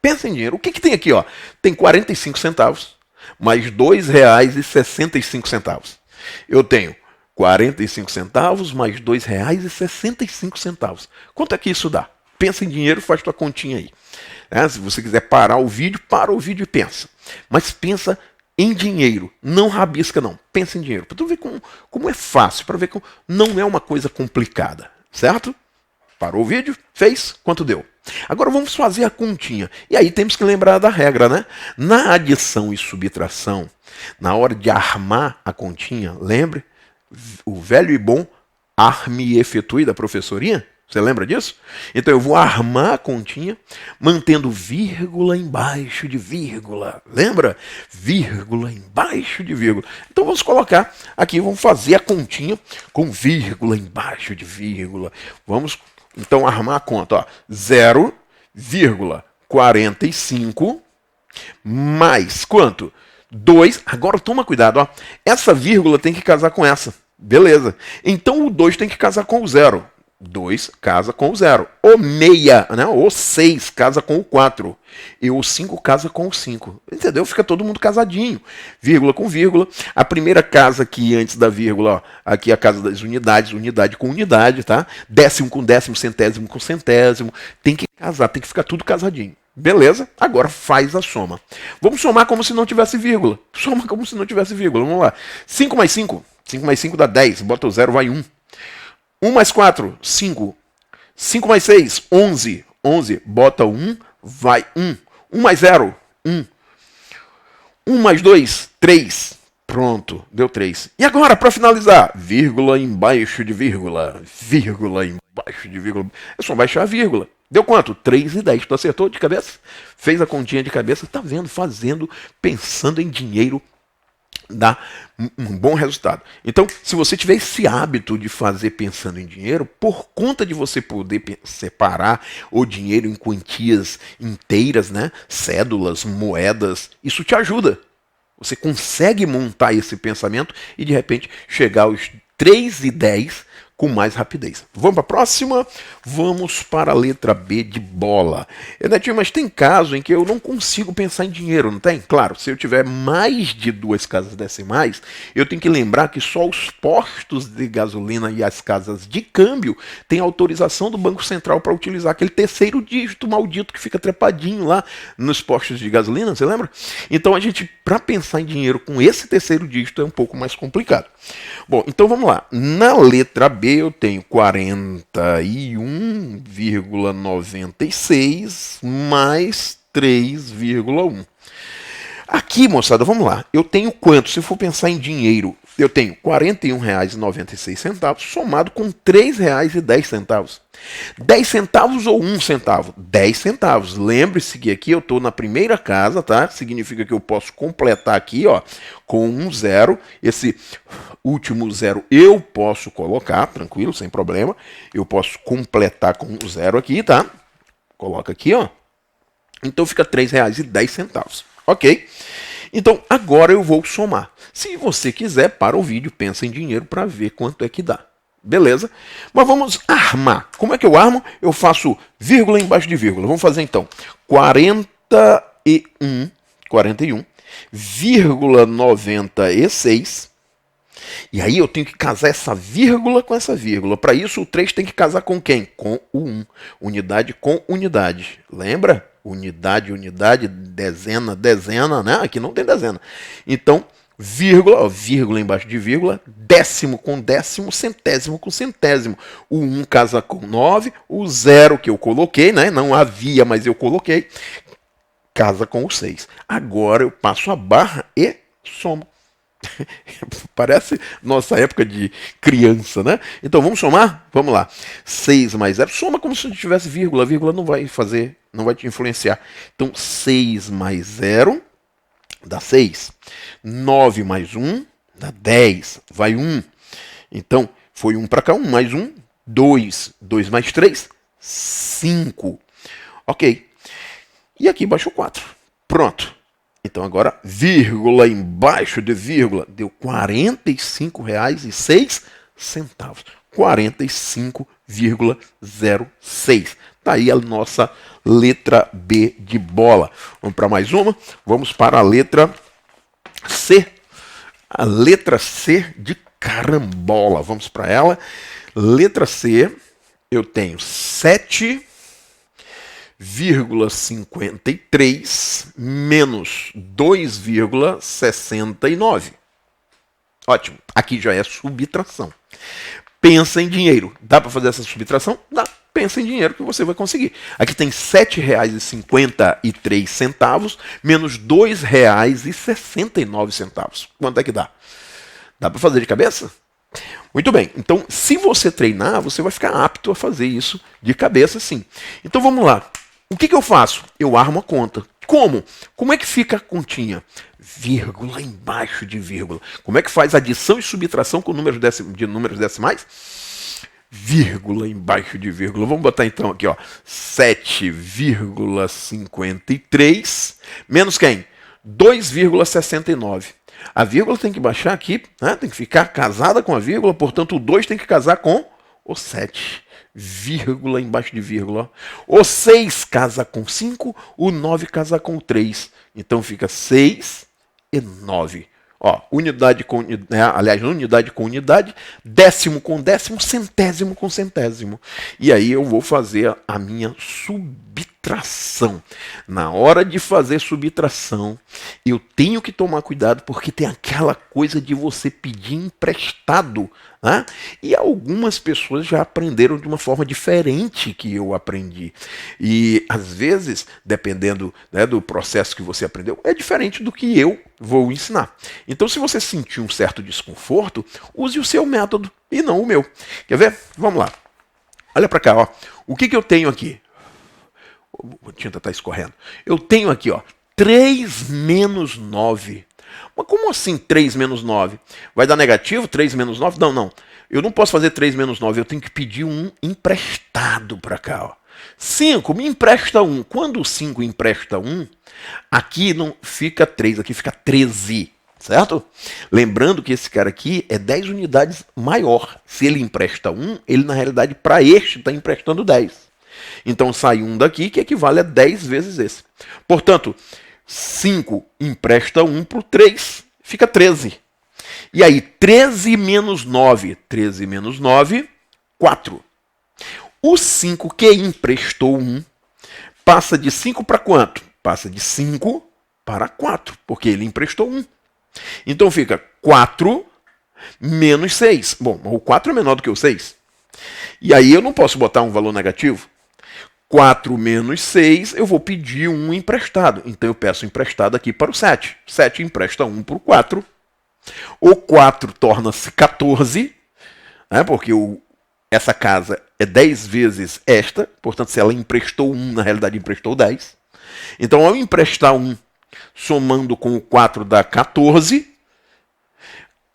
Pensa em dinheiro. O que tem aqui? Ó? Tem 45 centavos mais R$ 2,65. Eu tenho 45 centavos mais R$ 2,65. Quanto é que isso dá? Pensa em dinheiro, faz tua continha aí. Se você quiser parar o vídeo, para o vídeo e pensa. Mas pensa em dinheiro. Não rabisca, não. Pensa em dinheiro. Para tu ver como é fácil, para ver como não é uma coisa complicada. Certo? Parou o vídeo? Fez? Quanto deu? Agora vamos fazer a continha. E aí temos que lembrar da regra, né? Na adição e subtração, na hora de armar a continha, lembre, o velho e bom arme e efetue da professorinha? Você lembra disso? Então eu vou armar a continha, mantendo vírgula embaixo de vírgula. Lembra? Vírgula embaixo de vírgula. Então vamos colocar aqui, vamos fazer a continha com vírgula embaixo de vírgula. Vamos então armar a conta, ó, 0,45 mais quanto? 2, agora toma cuidado, ó. Essa vírgula tem que casar com essa, beleza. Então o 2 tem que casar com o 0. 2 casa com o 0. O meia, né? O 6 casa com o 4. E o 5 casa com o 5. Entendeu? Fica todo mundo casadinho. Vírgula com vírgula. A primeira casa aqui antes da vírgula, ó, aqui é a casa das unidades, unidade com unidade, tá? Décimo com décimo, centésimo com centésimo. Tem que casar, tem que ficar tudo casadinho. Beleza? Agora faz a soma. Vamos somar como se não tivesse vírgula. Soma como se não tivesse vírgula. Vamos lá. 5 mais 5. 5 mais 5 dá 10. Bota o 0, vai 1. 1 mais 4, 5. 5 mais 6, 11. 11, bota 1, vai 1. 1 mais 0, 1. 1 mais 2, 3. Pronto, deu 3. E agora, para finalizar, vírgula embaixo de vírgula. Vírgula embaixo de vírgula. É só baixar a vírgula. Deu quanto? 3,10. Tu acertou de cabeça? Fez a continha de cabeça. Tá vendo? Fazendo, pensando em dinheiro, dá um bom resultado. Então, se você tiver esse hábito de fazer pensando em dinheiro, por conta de você poder separar o dinheiro em quantias inteiras, né, cédulas, moedas, isso te ajuda. Você consegue montar esse pensamento e de repente chegar aos 3,10 com mais rapidez. Vamos para a próxima? Vamos para a letra B de bola. Netinho, mas tem caso em que eu não consigo pensar em dinheiro, não tem? Claro, se eu tiver mais de duas casas decimais, eu tenho que lembrar que só os postos de gasolina e as casas de câmbio têm autorização do Banco Central para utilizar aquele terceiro dígito maldito que fica trepadinho lá nos postos de gasolina, você lembra? Então a gente, para pensar em dinheiro com esse terceiro dígito é um pouco mais complicado. Bom, então vamos lá. Na letra B eu tenho 41,96 mais 3,1. Aqui, moçada, vamos lá. Eu tenho quanto? Se eu for pensar em dinheiro, eu tenho R$ 41,96 somado com R$ 3,10. 10 centavos ou 1 centavo? 10 centavos. Lembre-se que aqui eu estou na primeira casa, tá? Significa que eu posso completar aqui, ó, com um zero. Esse último zero eu posso colocar, tranquilo, sem problema. Eu posso completar com um zero aqui, tá? Coloca aqui, ó. Então fica R$ 3,10. Ok? Então agora eu vou somar. Se você quiser, para o vídeo, pensa em dinheiro para ver quanto é que dá. Beleza? Mas vamos armar. Como é que eu armo? Eu faço vírgula embaixo de vírgula. Vamos fazer então 41,96. E aí eu tenho que casar essa vírgula com essa vírgula. Para isso o 3 tem que casar com quem? Com o 1. Unidade com unidade. Lembra? Unidade, unidade, dezena, dezena, né? Aqui não tem dezena. Então, vírgula, ó, vírgula embaixo de vírgula, décimo com décimo, centésimo com centésimo. O 1 casa com 9, o 0 que eu coloquei, né? Não havia, mas eu coloquei, casa com o 6. Agora eu passo a barra e somo. Parece nossa época de criança, né? Então vamos somar? Vamos lá. 6 mais 0. Soma como se tivesse vírgula. A vírgula não vai fazer, não vai te influenciar. Então 6 mais 0 dá 6. 9 mais 1 dá 10. Vai 1. Então foi 1 para cá, 1 mais 1, 2. 2 mais 3, 5. Ok. E aqui baixou 4. Pronto. Então agora, vírgula embaixo de vírgula, deu R$ 45,06. 45,06. Tá aí a nossa letra B de bola. Vamos para mais uma? Vamos para a letra C. A letra C de carambola. Vamos para ela. Letra C, eu tenho 7,53 menos 2,69. Ótimo. Aqui já é subtração. Pensa em dinheiro. Dá para fazer essa subtração? Dá. Pensa em dinheiro que você vai conseguir. Aqui tem R$ 7,53 menos R$ 2,69. Quanto é que dá? Dá para fazer de cabeça? Muito bem. Então, se você treinar, você vai ficar apto a fazer isso de cabeça, sim. Então, vamos lá. O que eu faço? Eu armo a conta. Como? Como é que fica a continha? Vírgula embaixo de vírgula. Como é que faz adição e subtração com números decimais? Vírgula embaixo de vírgula. Vamos botar então aqui, ó, 7,53 menos quem? 2,69. A vírgula tem que baixar aqui, né? Tem que ficar casada com a vírgula, portanto o 2 tem que casar com o 7. Vírgula embaixo de vírgula. O 6 casa com 5, o 9 casa com 3. Então fica 6 e 9. Ó, unidade com unidade, décimo com décimo, centésimo com centésimo. E aí eu vou fazer a minha subtração. Na hora de fazer subtração, eu tenho que tomar cuidado porque tem aquela coisa de você pedir emprestado, né? E algumas pessoas já aprenderam de uma forma diferente que eu aprendi. E às vezes, dependendo, né, do processo que você aprendeu, é diferente do que eu vou ensinar. Então, se você sentir um certo desconforto, use o seu método e não o meu. Quer ver? Vamos lá. Olha para cá, ó. O que eu tenho aqui? A tinta está escorrendo. Eu tenho aqui, ó, 3 menos 9. Mas como assim 3 menos 9? Vai dar negativo 3 menos 9? Não, não. Eu não posso fazer 3 menos 9. Eu tenho que pedir um emprestado para cá, ó. 5, me empresta 1. Quando o 5 empresta 1, aqui não fica 3, aqui fica 13. Certo? Lembrando que esse cara aqui é 10 unidades maior. Se ele empresta 1, ele na realidade para este está emprestando 10. Então sai 1 daqui que equivale a 10 vezes esse. Portanto, 5 empresta 1 para o 3, fica 13. E aí 13 menos 9. 13 menos 9, 4. O 5 que emprestou 1 passa de 5 para quanto? Passa de 5 para 4, porque ele emprestou 1. Então fica 4 menos 6. Bom, o 4 é menor do que o 6. E aí eu não posso botar um valor negativo. 4 menos 6, eu vou pedir 1 emprestado. Então eu peço emprestado aqui para o 7. 7 empresta 1 para o 4. O 4 torna-se 14, né, porque essa casa é 10 vezes esta. Portanto, se ela emprestou 1, na realidade emprestou 10. Então, ao emprestar 1, somando com o 4 dá 14.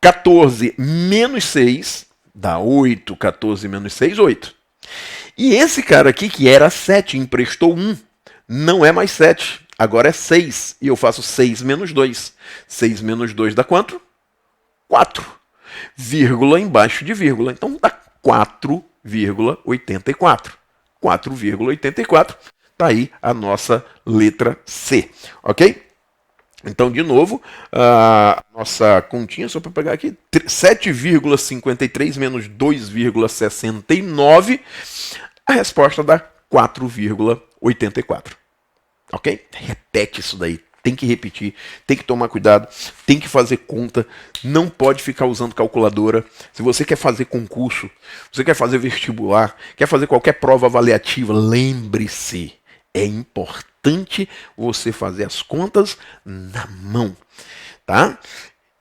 14 menos 6 dá 8. 14 menos 6, 8. E esse cara aqui, que era 7, emprestou 1, não é mais 7. Agora é 6. E eu faço 6 menos 2. 6 menos 2 dá quanto? 4. Vírgula embaixo de vírgula. Então dá 4,84. 4,84. Está aí a nossa letra C. Ok? Então, de novo, a nossa continha, só para pegar aqui, 7,53 menos 2,69, a resposta dá 4,84. Ok? Repete isso daí. Tem que repetir, tem que tomar cuidado, tem que fazer conta, não pode ficar usando calculadora. Se você quer fazer concurso, você quer fazer vestibular, quer fazer qualquer prova avaliativa, lembre-se, é importante você fazer as contas na mão, tá?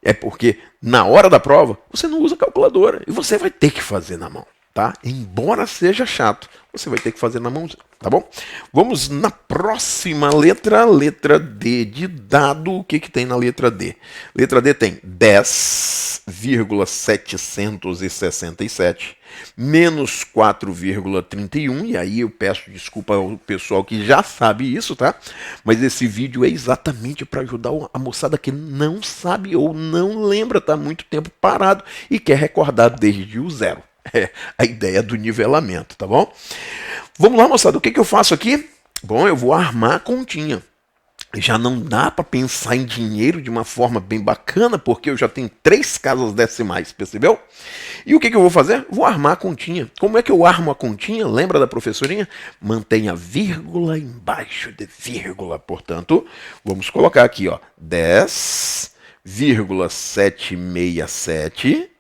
É porque na hora da prova você não usa calculadora e você vai ter que fazer na mão, tá? Embora seja chato, você vai ter que fazer na mãozinha, tá bom? Vamos na próxima letra, letra D de dado. O que tem na letra D? Letra D tem 10,767 menos 4,31, e aí eu peço desculpa ao pessoal que já sabe isso, tá? Mas esse vídeo é exatamente para ajudar a moçada que não sabe ou não lembra, tá muito tempo parado e quer recordar desde o zero. É a ideia do nivelamento, tá bom? Vamos lá, moçada, o que eu faço aqui? Bom, eu vou armar a continha. Já não dá para pensar em dinheiro de uma forma bem bacana, porque eu já tenho 3 casas decimais, percebeu? E o que eu vou fazer? Vou armar a continha. Como é que eu armo a continha? Lembra da professorinha? Mantenha vírgula embaixo de vírgula. Portanto, vamos colocar aqui, ó, 10,767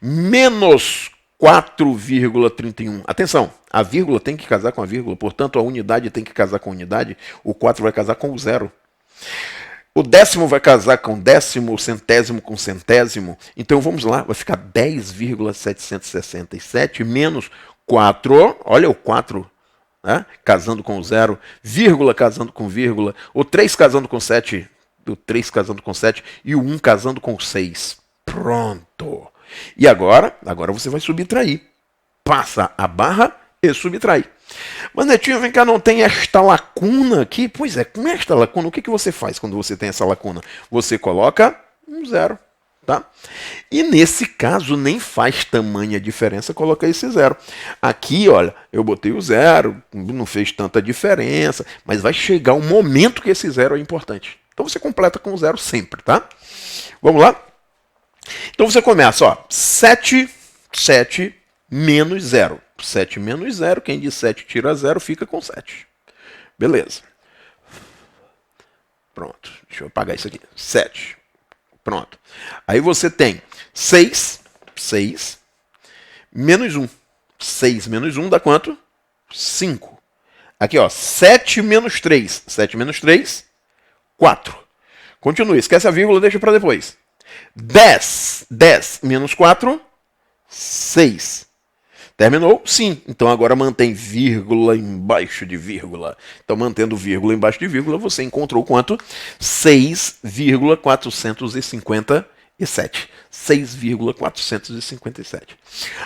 menos 4,31. Atenção, a vírgula tem que casar com a vírgula, portanto a unidade tem que casar com a unidade, o 4 vai casar com o 0. O décimo vai casar com décimo, o centésimo com centésimo. Então vamos lá, vai ficar 10,767 menos 4, olha o 4, né, casando com o 0, vírgula casando com vírgula, o 3 casando com 7, o 3 casando com 7 e o 1 casando com 6. Pronto. E agora você vai subtrair. Passa a barra e subtrai. Mas, Netinho, vem cá, não tem esta lacuna aqui? Pois é, com esta lacuna, o que você faz quando você tem essa lacuna? Você coloca um 0, tá? E nesse caso, nem faz tamanha diferença colocar esse 0. Aqui, olha, eu botei o 0, não fez tanta diferença, mas vai chegar um momento que esse 0 é importante. Então você completa com o 0 sempre, tá? Vamos lá? Então você começa, ó, 7 menos 0. 7 menos 0, quem de 7 tira 0 fica com 7. Beleza. Pronto, deixa eu apagar isso aqui. 7. Pronto. Aí você tem 6 menos 1. 6 menos 1 dá quanto? 5. Aqui, ó, 7 menos 3. 7 menos 3, 4. Continua, esquece a vírgula, deixa para depois. 10 menos 4, 6. Terminou? Sim. Então agora mantém vírgula embaixo de vírgula. Então mantendo vírgula embaixo de vírgula, você encontrou quanto? 6,457. 6,457.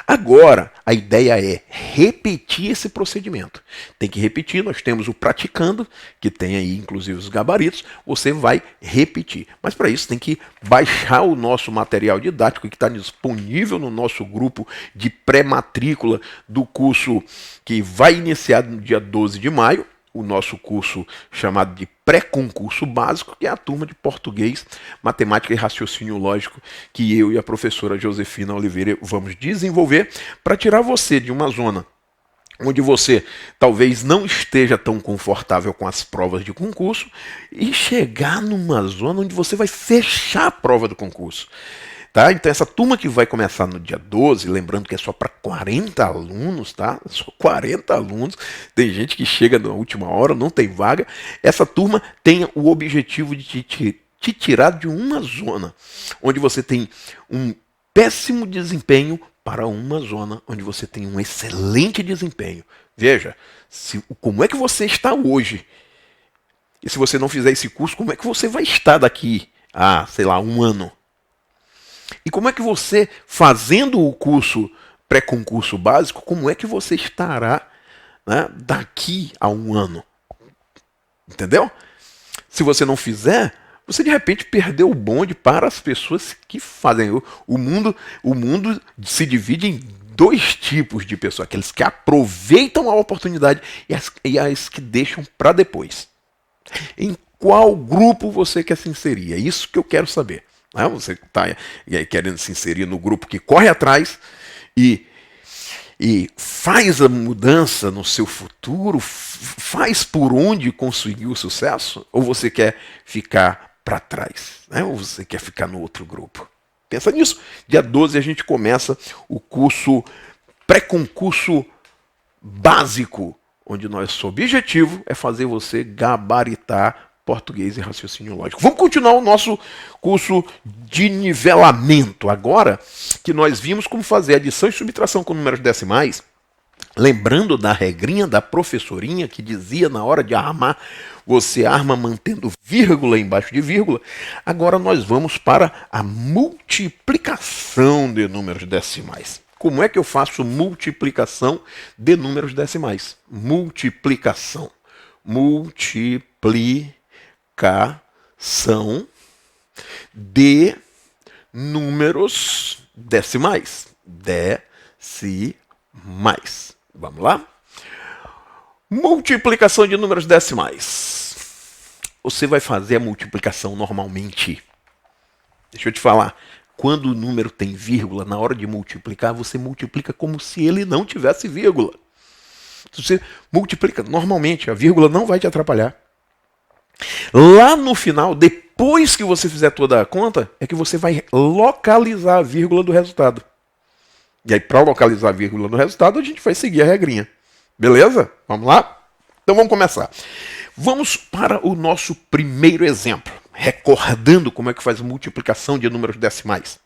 Agora, a ideia é repetir esse procedimento. Tem que repetir, nós temos o praticando, que tem aí inclusive os gabaritos, você vai repetir. Mas para isso tem que baixar o nosso material didático que está disponível no nosso grupo de pré-matrícula do curso que vai iniciar no dia 12 de maio, o nosso curso chamado de pré-concurso básico, que é a turma de português, matemática e raciocínio lógico que eu e a professora Josefina Oliveira vamos desenvolver para tirar você de uma zona onde você talvez não esteja tão confortável com as provas de concurso e chegar numa zona onde você vai fechar a prova do concurso. Tá? Então essa turma que vai começar no dia 12, lembrando que é só para 40 alunos, tá? Só 40 alunos, tem gente que chega na última hora, não tem vaga. Essa turma tem o objetivo de te tirar de uma zona onde você tem um péssimo desempenho para uma zona onde você tem um excelente desempenho. Veja, como é que você está hoje? E se você não fizer esse curso, como é que você vai estar daqui a, sei lá, um ano? E como é que você, fazendo o curso pré-concurso básico, como é que você estará, né, daqui a um ano? Entendeu? Se você não fizer, você de repente perdeu o bonde para as pessoas que fazem. O mundo se divide em dois tipos de pessoas: aqueles que aproveitam a oportunidade e as que deixam para depois. Em qual grupo você quer se inserir? É isso que eu quero saber. Você está querendo se inserir no grupo que corre atrás e faz a mudança no seu futuro, faz por onde conseguir o sucesso, ou você quer ficar para trás, ou você quer ficar no outro grupo? Pensa nisso. Dia 12 a gente começa o curso pré-concurso básico, onde nosso objetivo é fazer você gabaritar português e raciocínio lógico. Vamos continuar o nosso curso de nivelamento. Agora que nós vimos como fazer adição e subtração com números decimais, lembrando da regrinha da professorinha que dizia na hora de armar, você arma mantendo vírgula embaixo de vírgula. Agora nós vamos para a multiplicação de números decimais. Como é que eu faço multiplicação de números decimais? Multiplicação. Multiplicação de números decimais. Decimais. Vamos lá? Multiplicação de números decimais. Você vai fazer a multiplicação normalmente. Deixa eu te falar. Quando o número tem vírgula, na hora de multiplicar, você multiplica como se ele não tivesse vírgula. Se você multiplica normalmente, a vírgula não vai te atrapalhar. Lá no final, depois que você fizer toda a conta, é que você vai localizar a vírgula do resultado. E aí, para localizar a vírgula do resultado, a gente vai seguir a regrinha. Beleza? Vamos lá? Então vamos começar. Vamos para o nosso primeiro exemplo. Recordando como é que faz multiplicação de números decimais.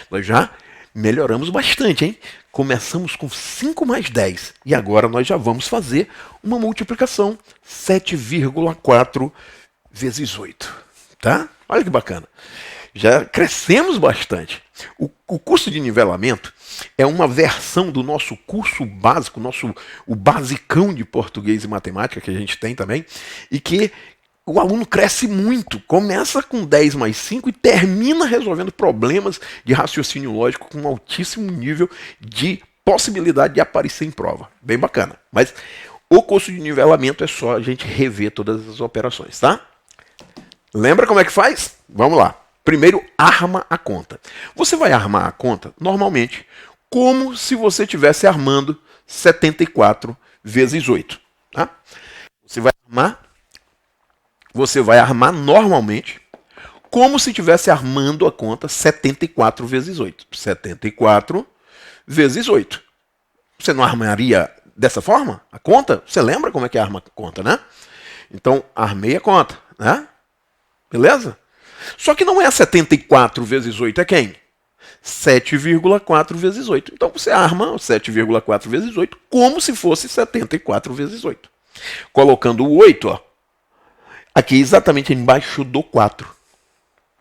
Nós já melhoramos bastante, hein? Começamos com 5 mais 10. E agora nós já vamos fazer uma multiplicação. 7,4 vezes 8. Tá? Olha que bacana. Já crescemos bastante. O curso de nivelamento é uma versão do nosso curso básico, o basicão de português e matemática que a gente tem também, e que o aluno cresce muito, começa com 10 mais 5 e termina resolvendo problemas de raciocínio lógico com um altíssimo nível de possibilidade de aparecer em prova. Bem bacana. Mas o curso de nivelamento é só a gente rever todas as operações, tá? Lembra como é que faz? Vamos lá. Primeiro, arma a conta. Você vai armar a conta, normalmente, como se você estivesse armando 74 vezes 8. Tá? Você vai armar normalmente como se estivesse armando a conta 74 vezes 8. 74 vezes 8. Você não armaria dessa forma a conta? Você lembra como é que arma a conta, né? Então, armei a conta, né? Beleza? Só que não é 74 vezes 8, é quem? 7,4 vezes 8. Então você arma 7,4 vezes 8 como se fosse 74 vezes 8. Colocando o 8, ó, aqui exatamente embaixo do 4.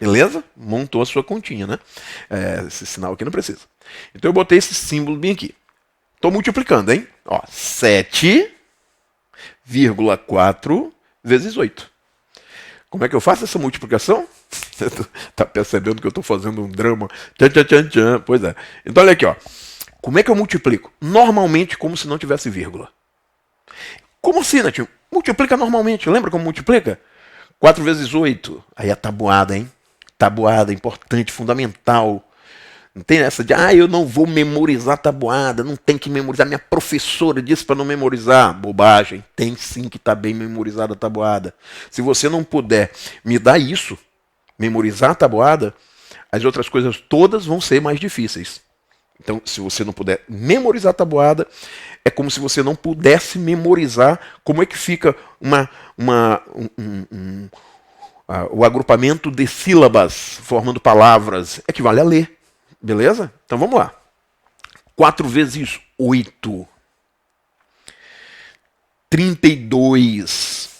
Beleza? Montou a sua continha, né? Esse sinal aqui não precisa. Então eu botei esse símbolo bem aqui. Estou multiplicando, hein? Ó, 7,4 vezes 8. Como é que eu faço essa multiplicação? Você tá percebendo que eu estou fazendo um drama? Tchan, tchan, tchan, tchan. Pois é. Então olha aqui, ó. Como é que eu multiplico? Normalmente como se não tivesse vírgula. Como assim, Natinho? Multiplica normalmente. Lembra como multiplica? 4 vezes 8. Aí a tabuada, hein? Tabuada, importante, fundamental. Não tem essa de, eu não vou memorizar a tabuada, não tem que memorizar. Minha professora disse para não memorizar. Bobagem. Tem sim que tá bem memorizada a tabuada. Se você não puder me dar isso, memorizar a tabuada, as outras coisas todas vão ser mais difíceis. Então, se você não puder memorizar a tabuada, é como se você não pudesse memorizar como é que fica o agrupamento de sílabas formando palavras. Equivale a ler. Beleza? Então vamos lá. 4 vezes 8. 32.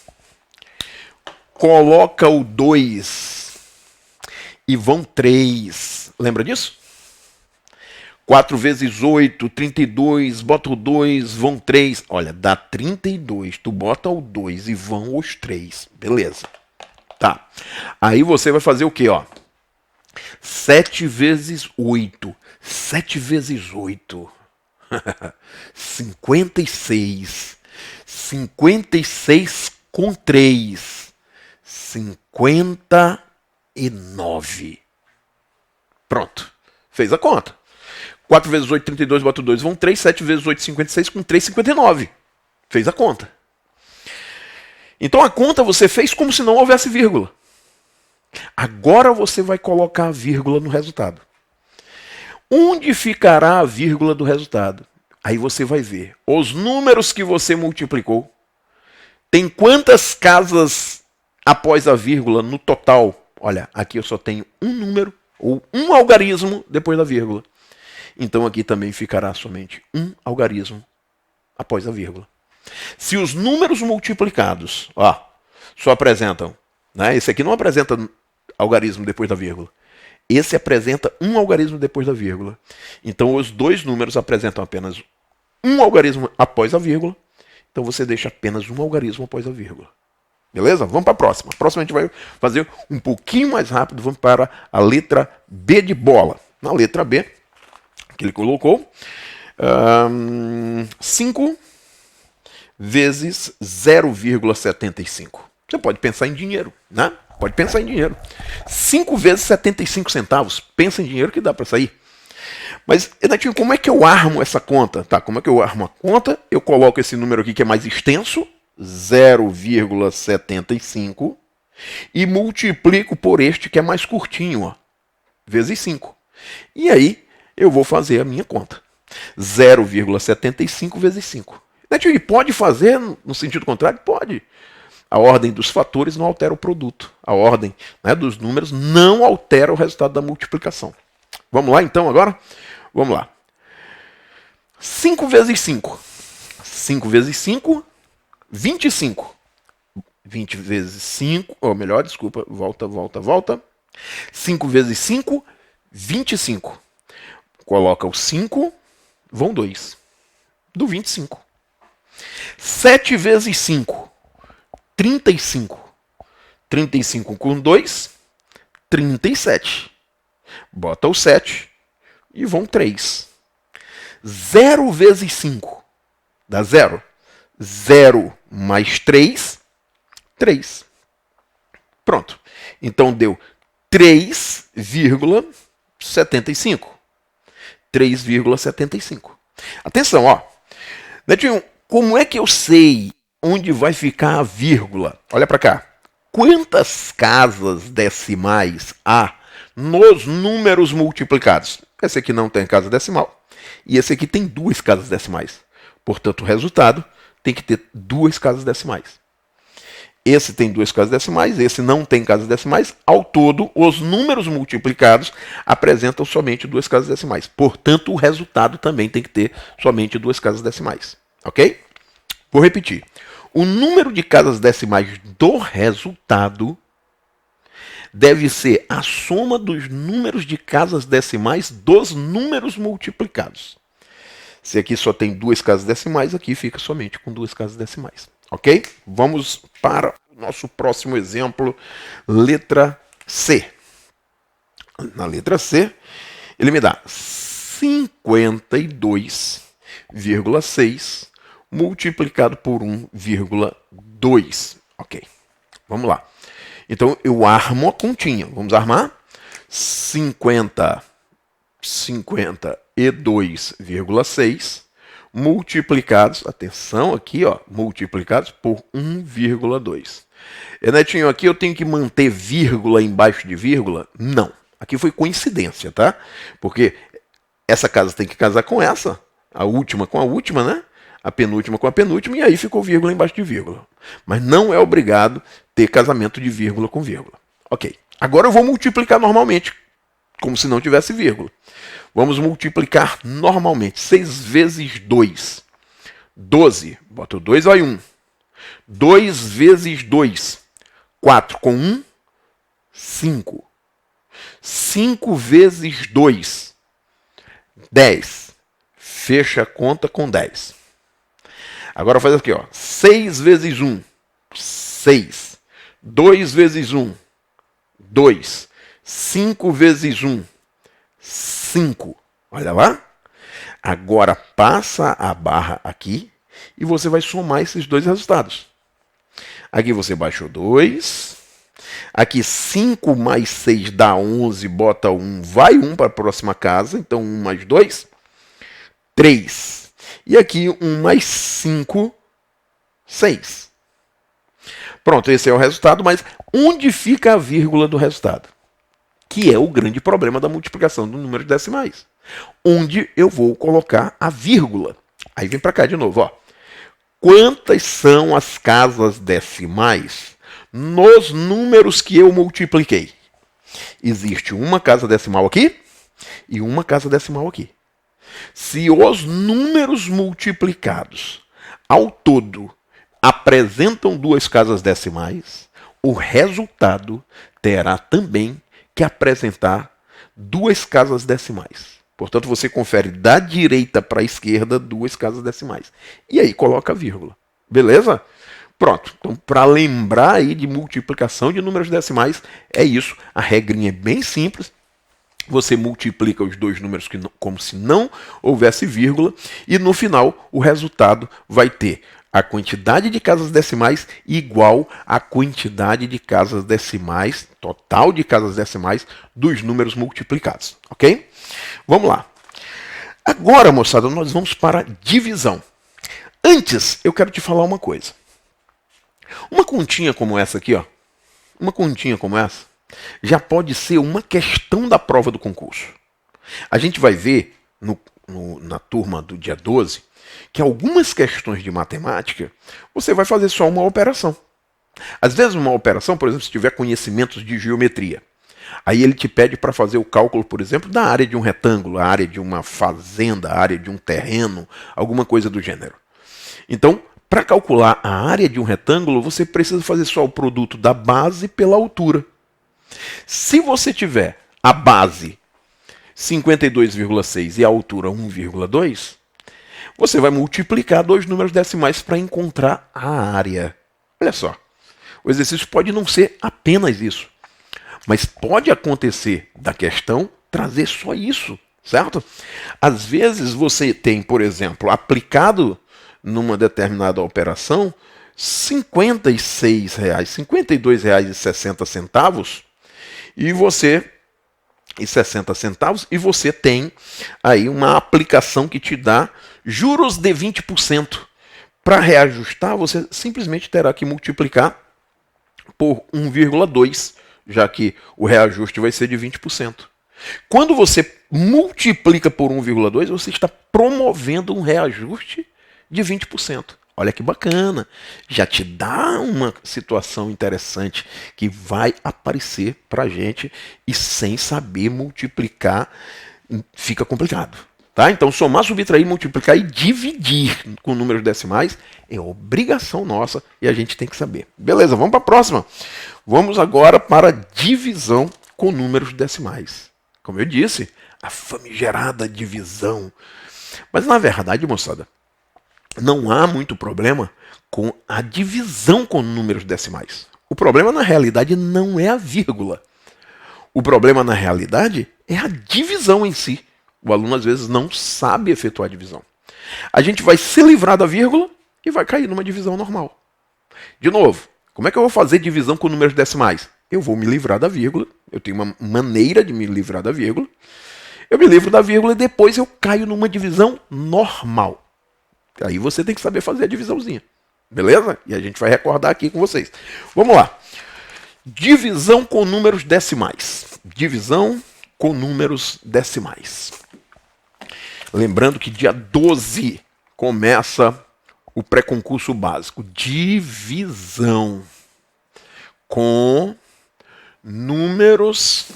Coloca o 2 e vão 3. Lembra disso? 4 vezes 8, 32, bota o 2, vão 3. Olha, dá 32. Tu bota o 2 e vão os 3. Beleza. Tá. Aí você vai fazer o quê, ó? 7 vezes 8. 7 vezes 8. 56. 56 com 3. 59. Pronto. Fez a conta. 4 vezes 8, 32, bota o 2, vão 3. 7 vezes 8, 56, com 3, 59. Fez a conta. Então a conta você fez como se não houvesse vírgula. Agora você vai colocar a vírgula no resultado. Onde ficará a vírgula do resultado? Aí você vai ver os números que você multiplicou. Tem quantas casas após a vírgula no total? Olha, aqui eu só tenho um número ou um algarismo depois da vírgula. Então aqui também ficará somente um algarismo após a vírgula. Se os números multiplicados, ó, só apresentam, né? Esse aqui não apresenta algarismo depois da vírgula. Esse apresenta um algarismo depois da vírgula. Então os dois números apresentam apenas um algarismo após a vírgula. Então você deixa apenas um algarismo após a vírgula. Beleza? Vamos para a próxima. A próxima a gente vai fazer um pouquinho mais rápido. Vamos para a letra B de bola. Na letra B, que ele colocou, 5 vezes 0,75. Você pode pensar em dinheiro, né? Pode pensar em dinheiro. 5 vezes 75 centavos. Pensa em dinheiro que dá para sair. Mas, Netinho, como é que eu armo essa conta? Tá, como é que eu armo a conta? Eu coloco esse número aqui que é mais extenso, 0,75, e multiplico por este que é mais curtinho, ó, vezes 5. E aí, eu vou fazer a minha conta. 0,75 vezes 5. Netinho, e pode fazer no sentido contrário? Pode. A ordem dos fatores não altera o produto. A ordem, né, dos números não altera o resultado da multiplicação. Vamos lá então agora? Vamos lá. 5 vezes 5. 5 vezes 5, 25. 20 vezes 5, ou melhor, desculpa, volta. 5 vezes 5, 25. Coloca o 5, vão 2. Do 25. 7 vezes 5. 35. 35 com 2, 37. Bota o 7 e vão 3. 0 vezes 5 dá 0. 0 mais 3, 3. Pronto. Então deu 3,75. 3,75. Atenção, ó. Netinho, como é que eu sei onde vai ficar a vírgula? Olha para cá. Quantas casas decimais há nos números multiplicados? Esse aqui não tem casa decimal. E esse aqui tem 2 casas decimais. Portanto, o resultado tem que ter 2 casas decimais. Esse tem 2 casas decimais, esse não tem casas decimais. Ao todo, os números multiplicados apresentam somente 2 casas decimais. Portanto, o resultado também tem que ter somente 2 casas decimais. Ok? Vou repetir. O número de casas decimais do resultado deve ser a soma dos números de casas decimais dos números multiplicados. Se aqui só tem 2 casas decimais, aqui fica somente com 2 casas decimais. Ok? Vamos para o nosso próximo exemplo, letra C. Na letra C, ele me dá 52,6 multiplicado por 1,2. Ok, vamos lá. Então, eu armo a continha. Vamos armar? 52,6 multiplicados, atenção aqui, ó, multiplicados por 1,2. E, Netinho, aqui eu tenho que manter vírgula embaixo de vírgula? Não. Aqui foi coincidência, tá? Porque essa casa tem que casar com essa, a última com a última, né? A penúltima com a penúltima, e aí ficou vírgula embaixo de vírgula. Mas não é obrigado ter casamento de vírgula com vírgula. Ok. Agora eu vou multiplicar normalmente, como se não tivesse vírgula. Vamos multiplicar normalmente. 6 vezes 2. 12. Bota o 2, vai 1. 2 vezes 2. 4 com 1. 5. 5 vezes 2. 10. Fecha a conta com 10. Agora faz aqui, ó. 6 vezes 1. 6. 2 vezes 1. 2. 5 vezes 1. 5. Olha lá. Agora passa a barra aqui e você vai somar esses dois resultados. Aqui você baixou 2. Aqui 5 mais 6 dá 11, bota 1, vai 1 para a próxima casa. Então 1 mais 2, 3. E aqui 1 mais 5, 6. Pronto, esse é o resultado, mas onde fica a vírgula do resultado? Que é o grande problema da multiplicação do número de decimais. Onde eu vou colocar a vírgula. Aí vem para cá de novo, ó. Quantas são as casas decimais nos números que eu multipliquei? Existe uma casa decimal aqui e uma casa decimal aqui. Se os números multiplicados ao todo apresentam duas casas decimais, o resultado terá também que apresentar duas casas decimais. Portanto, você confere da direita para a esquerda duas casas decimais. E aí coloca a vírgula. Beleza? Pronto. Então, para lembrar aí de multiplicação de números decimais, é isso. A regrinha é bem simples. Você multiplica os dois números como se não houvesse vírgula. E no final, o resultado vai ter a quantidade de casas decimais igual à quantidade de casas decimais, total de casas decimais, dos números multiplicados. Ok? Vamos lá. Agora, moçada, nós vamos para a divisão. Antes, eu quero te falar uma coisa. Uma continha como essa aqui, ó. Uma continha como essa, já pode ser uma questão da prova do concurso. A gente vai ver na turma do dia 12 que algumas questões de matemática você vai fazer só uma operação. Às vezes uma operação, por exemplo, se tiver conhecimentos de geometria, aí ele te pede para fazer o cálculo, por exemplo, da área de um retângulo, a área de uma fazenda, a área de um terreno, alguma coisa do gênero. Então, para calcular a área de um retângulo, você precisa fazer só o produto da base pela altura. Se você tiver a base 52,6 e a altura 1,2, você vai multiplicar dois números decimais para encontrar a área. Olha só, o exercício pode não ser apenas isso, mas pode acontecer da questão trazer só isso, certo? Às vezes você tem, por exemplo, aplicado numa determinada operação R$ 56,00, R$ 52,60 e você tem aí uma aplicação que te dá juros de 20%. Para reajustar, você simplesmente terá que multiplicar por 1,2, já que o reajuste vai ser de 20%. Quando você multiplica por 1,2, você está promovendo um reajuste de 20%. Olha que bacana. Já te dá uma situação interessante que vai aparecer para a gente e sem saber multiplicar fica complicado. Tá? Então, somar, subtrair, multiplicar e dividir com números decimais é obrigação nossa e a gente tem que saber. Beleza, vamos para a próxima. Vamos agora para a divisão com números decimais. Como eu disse, a famigerada divisão. Mas, na verdade, moçada, não há muito problema com a divisão com números decimais. O problema, na realidade, não é a vírgula. O problema, na realidade, é a divisão em si. O aluno, às vezes, não sabe efetuar a divisão. A gente vai se livrar da vírgula e vai cair numa divisão normal. De novo, como é que eu vou fazer divisão com números decimais? Eu vou me livrar da vírgula. Eu tenho uma maneira de me livrar da vírgula. Eu me livro da vírgula e depois eu caio numa divisão normal. Aí você tem que saber fazer a divisãozinha. Beleza? E a gente vai recordar aqui com vocês. Vamos lá. Divisão com números decimais. divisão com números decimais. Lembrando que dia 12 começa o pré-concurso básico. Divisão com números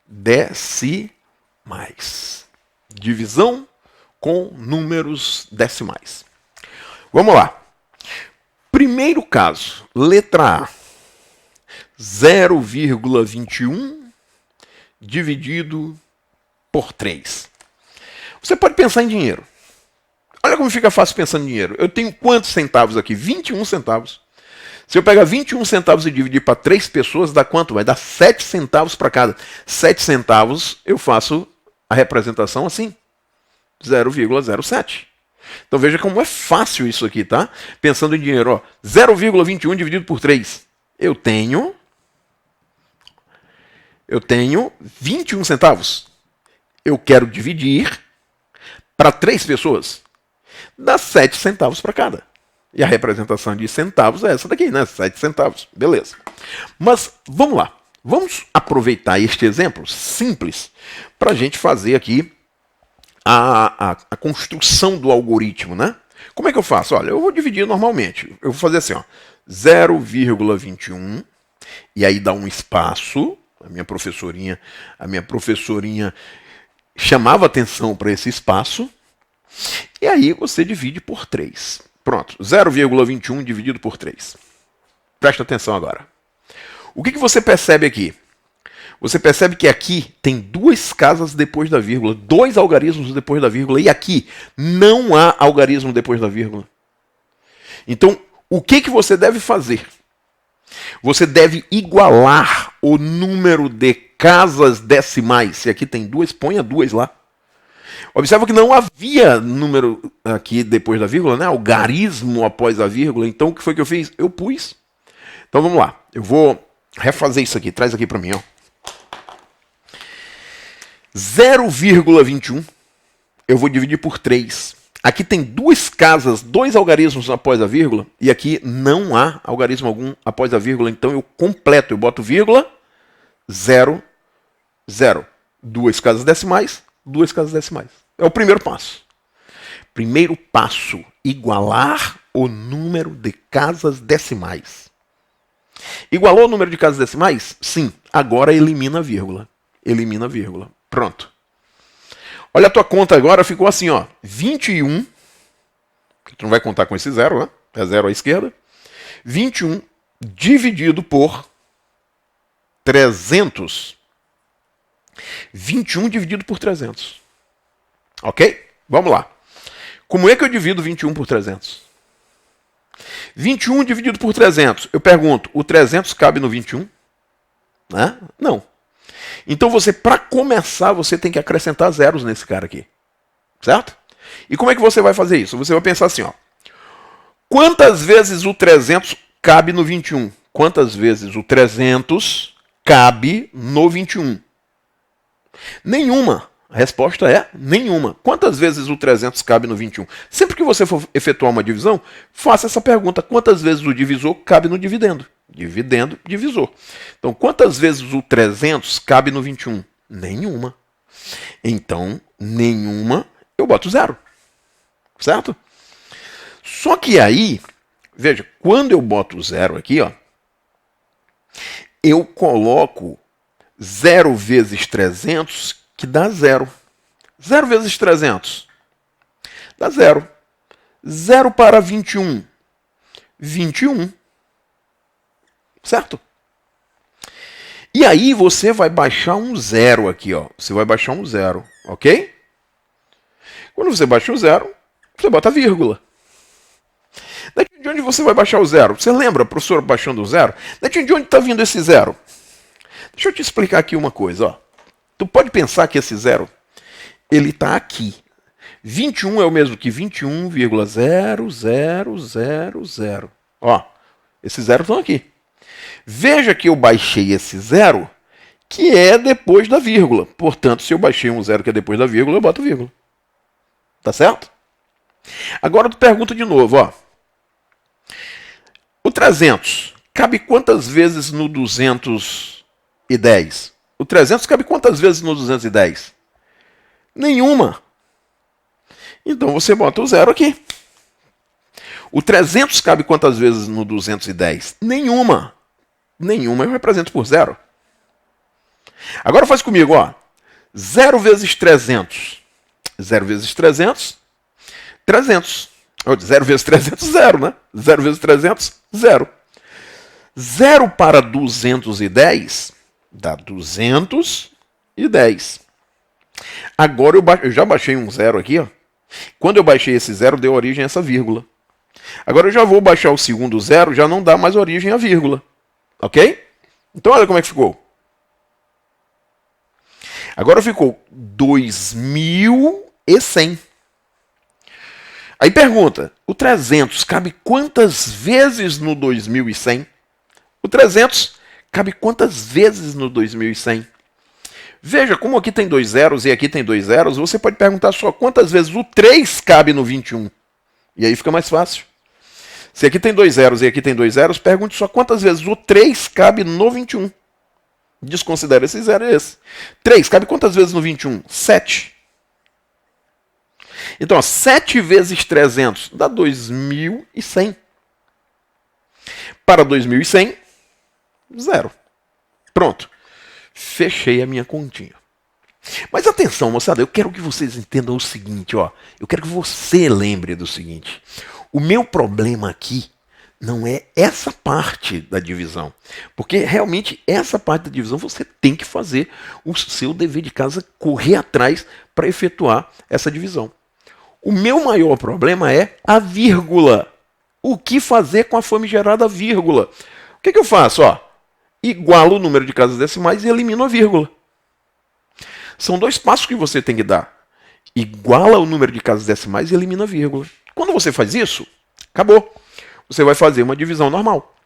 decimais. Divisão com números decimais. Vamos lá. Primeiro caso, letra A. 0,21 dividido por 3. Você pode pensar em dinheiro. Olha como fica fácil pensando em dinheiro. Eu tenho quantos centavos aqui? 21 centavos. Se eu pegar 21 centavos e dividir para 3 pessoas, dá quanto? Vai dar 7 centavos para cada. 7 centavos, eu faço a representação assim. 0,07. Então veja como é fácil isso aqui, tá? Pensando em dinheiro, ó. 0,21 dividido por 3. Eu tenho 21 centavos. Eu quero dividir para 3 pessoas. Dá 7 centavos para cada. E a representação de centavos é essa daqui, né? 7 centavos. Beleza. Mas vamos lá. Vamos aproveitar este exemplo simples para a gente fazer aqui a construção do algoritmo, né? Como é que eu faço? Olha, eu vou dividir normalmente. Eu vou fazer assim, ó. 0,21 e aí dá um espaço. A minha professorinha chamava atenção para esse espaço. E aí você divide por 3. Pronto, 0,21 dividido por 3. Presta atenção agora. O que você percebe aqui? Você percebe que aqui tem 2 casas depois da vírgula, 2 algarismos depois da vírgula, e aqui não há algarismo depois da vírgula. Então, o que você deve fazer? Você deve igualar o número de casas decimais. Se aqui tem 2, ponha 2 lá. Observa que não havia número aqui depois da vírgula, né? Algarismo após a vírgula. Então, o que foi que eu fiz? Eu pus. Então, vamos lá. Eu vou refazer isso aqui. Traz aqui para mim, ó. 0,21 eu vou dividir por 3. Aqui tem 2 casas, 2 algarismos após a vírgula, e aqui não há algarismo algum após a vírgula, então eu completo, eu boto vírgula, 0, 0. 2 casas decimais, 2 casas decimais. É o primeiro passo. Primeiro passo, igualar o número de casas decimais. Igualou o número de casas decimais? Sim. Agora elimina a vírgula. Elimina a vírgula. Pronto. Olha a tua conta agora, ficou assim, ó. 21, que tu não vai contar com esse 0, né? É 0 à esquerda. 21 dividido por 300. 21 dividido por 300. Ok? Vamos lá. Como é que eu divido 21 por 300? 21 dividido por 300. Eu pergunto, o 300 cabe no 21? Né? Não. Então você, para começar, você tem que acrescentar zeros nesse cara aqui. Certo? E como é que você vai fazer isso? Você vai pensar assim, ó. Quantas vezes o 300 cabe no 21? Quantas vezes o 300 cabe no 21? Nenhuma. A resposta é nenhuma. Quantas vezes o 300 cabe no 21? Sempre que você for efetuar uma divisão, faça essa pergunta. Quantas vezes o divisor cabe no dividendo? Dividendo, divisor. Então, quantas vezes o 300 cabe no 21? Nenhuma. Então, nenhuma, eu boto 0. Certo? Só que aí, veja, quando eu boto 0 aqui, ó, eu coloco 0 vezes 300, que dá 0. 0 vezes 300 dá 0. 0 para 21, 21. Certo? E aí você vai baixar um 0 aqui, ó. Você vai baixar um 0, ok? Quando você baixa o 0, você bota vírgula. Daqui de onde você vai baixar o 0? Você lembra, professor, baixando o 0? Daqui de onde está vindo esse 0? Deixa eu te explicar aqui uma coisa, ó. Tu pode pensar que esse 0, ele está aqui. 21 é o mesmo que 21,0000. Ó, esses zeros estão aqui. Veja que eu baixei esse 0, que é depois da vírgula. Portanto, se eu baixei um 0 que é depois da vírgula, eu boto vírgula. Tá certo? Agora tu pergunta de novo, ó. O 300 cabe quantas vezes no 210? O 300 cabe quantas vezes no 210? Nenhuma. Então você bota o 0 aqui. O 300 cabe quantas vezes no 210? Nenhuma. Nenhuma eu represento por 0. Agora faz comigo, ó. 0 vezes 300. 0 vezes 300, 300. 0 vezes 300, 0, né? 0 vezes 300, 0. 0 para 210 dá 210. Agora eu já baixei um 0 aqui, ó. Quando eu baixei esse 0, deu origem a essa vírgula. Agora eu já vou baixar o segundo 0, já não dá mais origem à vírgula. Ok? Então olha como é que ficou. Agora ficou 2100. Aí pergunta, o 300 cabe quantas vezes no 2100? O 300 cabe quantas vezes no 2100? Veja, como aqui tem 2 zeros e aqui tem 2 zeros, você pode perguntar só quantas vezes o 3 cabe no 21. E aí fica mais fácil. Se aqui tem 2 zeros e aqui tem 2 zeros, pergunte só quantas vezes o 3 cabe no 21. Desconsidera esse 0 e esse. 3 cabe quantas vezes no 21? 7. Então, ó, 7 vezes 300 dá 2100. Para 2100, 0. Pronto. Fechei a minha continha. Mas atenção, moçada, eu quero que vocês entendam o seguinte, ó. Eu quero que você lembre do seguinte. O meu problema aqui não é essa parte da divisão. Porque realmente essa parte da divisão você tem que fazer o seu dever de casa, correr atrás para efetuar essa divisão. O meu maior problema é a vírgula. O que fazer com a famigerada vírgula? O que eu faço? Ó, igualo o número de casas decimais e elimino a vírgula. São 2 passos que você tem que dar. Iguala o número de casas decimais e elimina a vírgula. Quando você faz isso, acabou. Você vai fazer uma divisão normal.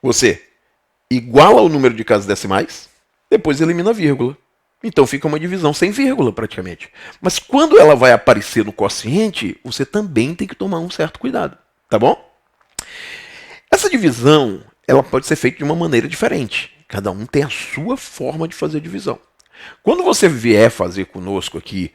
Você iguala o número de casas decimais, depois elimina a vírgula. Então fica uma divisão sem vírgula praticamente. Mas quando ela vai aparecer no quociente, você também tem que tomar um certo cuidado. Tá bom? Essa divisão ela pode ser feita de uma maneira diferente. Cada um tem a sua forma de fazer divisão. Quando você vier fazer conosco aqui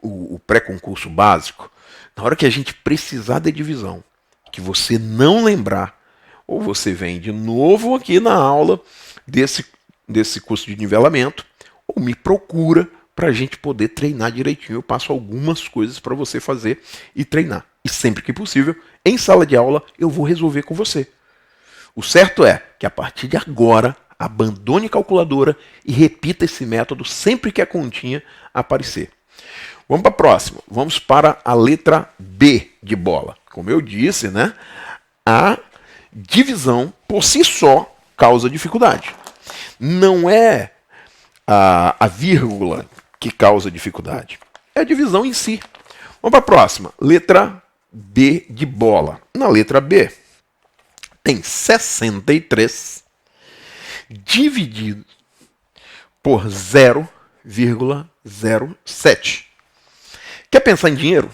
o pré-concurso básico, na hora que a gente precisar de divisão, que você não lembrar, ou você vem de novo aqui na aula desse curso de nivelamento, ou me procura para a gente poder treinar direitinho. Eu passo algumas coisas para você fazer e treinar. E sempre que possível, em sala de aula, eu vou resolver com você. O certo é que a partir de agora, abandone a calculadora e repita esse método sempre que a continha aparecer. Vamos para a próxima. Vamos para a letra B de bola. Como eu disse, né, a divisão por si só causa dificuldade. Não é a vírgula que causa dificuldade. É a divisão em si. Vamos para a próxima. Letra B de bola. Na letra B, tem 63 dividido por 0,07. Quer pensar em dinheiro?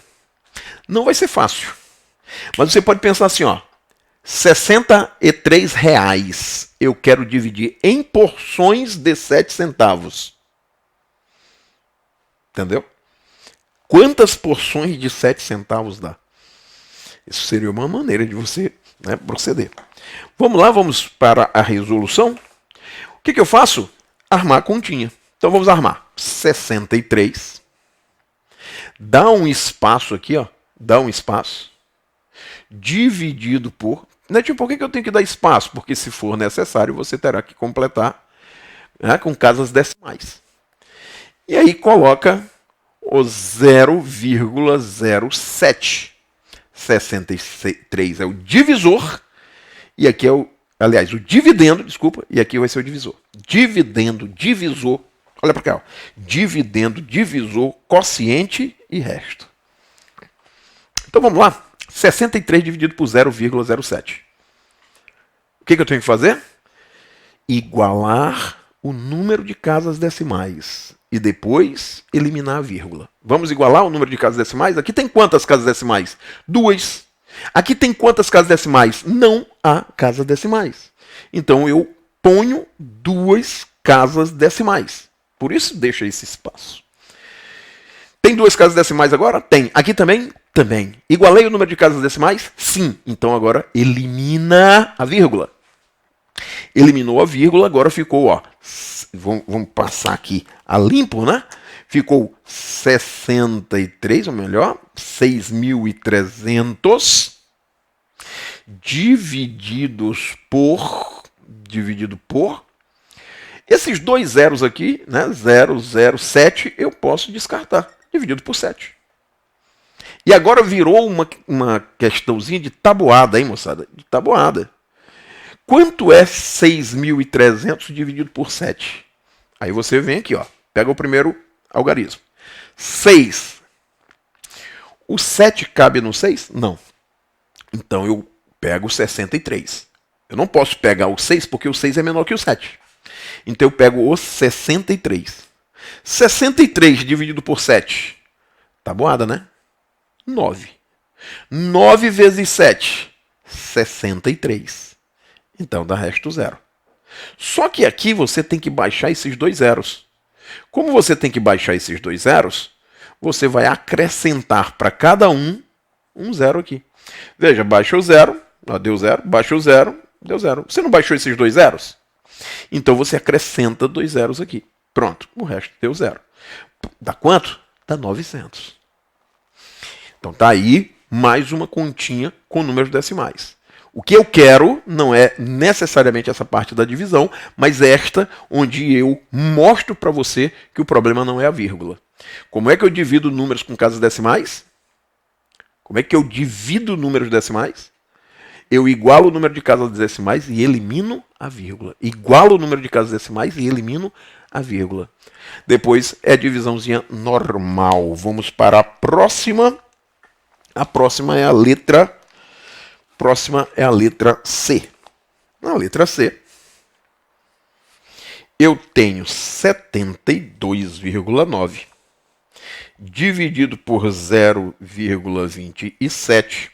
Não vai ser fácil. Mas você pode pensar assim, ó. 63 reais eu quero dividir em porções de 7 centavos. Entendeu? Quantas porções de 7 centavos dá? Isso seria uma maneira de você, né, proceder. Vamos lá, vamos para a resolução. O que eu faço? Armar a continha. Então vamos armar. 63. Dá um espaço aqui, ó. Dá um espaço. Dividido por... Netinho, por que eu tenho que dar espaço? Porque se for necessário, você terá que completar, né, com casas decimais. E aí coloca o 0,07. 63 é o divisor. E aqui é o... Aliás, o dividendo, desculpa. E aqui vai ser o divisor. Dividendo, divisor. Olha para cá, ó. Dividendo, divisor, quociente e resto. Então vamos lá. 63 dividido por 0,07. O que eu tenho que fazer? Igualar o número de casas decimais. E depois eliminar a vírgula. Vamos igualar o número de casas decimais? Aqui tem quantas casas decimais? 2. Aqui tem quantas casas decimais? Não há casas decimais. Então eu ponho 2 casas decimais. Por isso deixa esse espaço. Tem duas casas decimais agora? Tem. Aqui também? Também. Igualei o número de casas decimais? Sim. Então agora elimina a vírgula. Eliminou a vírgula, agora ficou, ó. Vamos passar aqui a limpo, né? Ficou 63, ou melhor, 6.300 dividido por esses dois zeros aqui, né? 007, eu posso descartar, dividido por 7. E agora virou uma questãozinha de tabuada, hein, moçada? De tabuada. Quanto é 6.300 dividido por 7? Aí você vem aqui, ó, pega o primeiro algarismo. 6. O 7 cabe no 6? Não. Então eu pego o 63. Eu não posso pegar o 6 porque o 6 é menor que o 7. Então eu pego o 63. 63 dividido por 7. Tabuada, né? 9. 9 vezes 7. 63. Então dá resto 0. Só que aqui você tem que baixar esses dois zeros. Como você tem que baixar esses dois zeros, você vai acrescentar para cada um zero aqui. Veja, baixa o 0, deu 0, baixa o 0, deu 0. Você não baixou esses dois zeros? Então você acrescenta dois zeros aqui. Pronto, o resto deu 0. Dá quanto? Dá 900. Então tá aí mais uma continha com números decimais. O que eu quero não é necessariamente essa parte da divisão, mas esta onde eu mostro para você que o problema não é a vírgula. Como é que eu divido números com casas decimais? Como é que eu divido números decimais? Eu igualo o número de casas decimais e elimino a vírgula. Igualo o número de casas decimais e elimino a vírgula. Depois é a divisãozinha normal. Vamos para a próxima. A próxima é a letra C. Na letra C, eu tenho 72,9 dividido por 0,27.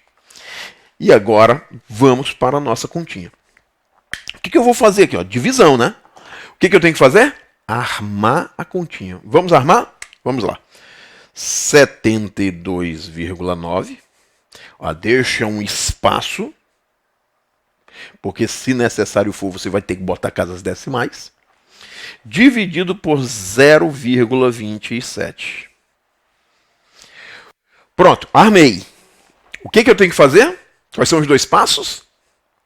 E agora vamos para a nossa continha. O que eu vou fazer aqui? Ó? Divisão, né? O que eu tenho que fazer? Armar a continha. Vamos armar? Vamos lá. 72,9. Deixa um espaço, porque se necessário for, você vai ter que botar casas decimais, dividido por 0,27. Pronto, armei. O que eu tenho que fazer? Quais são os dois passos?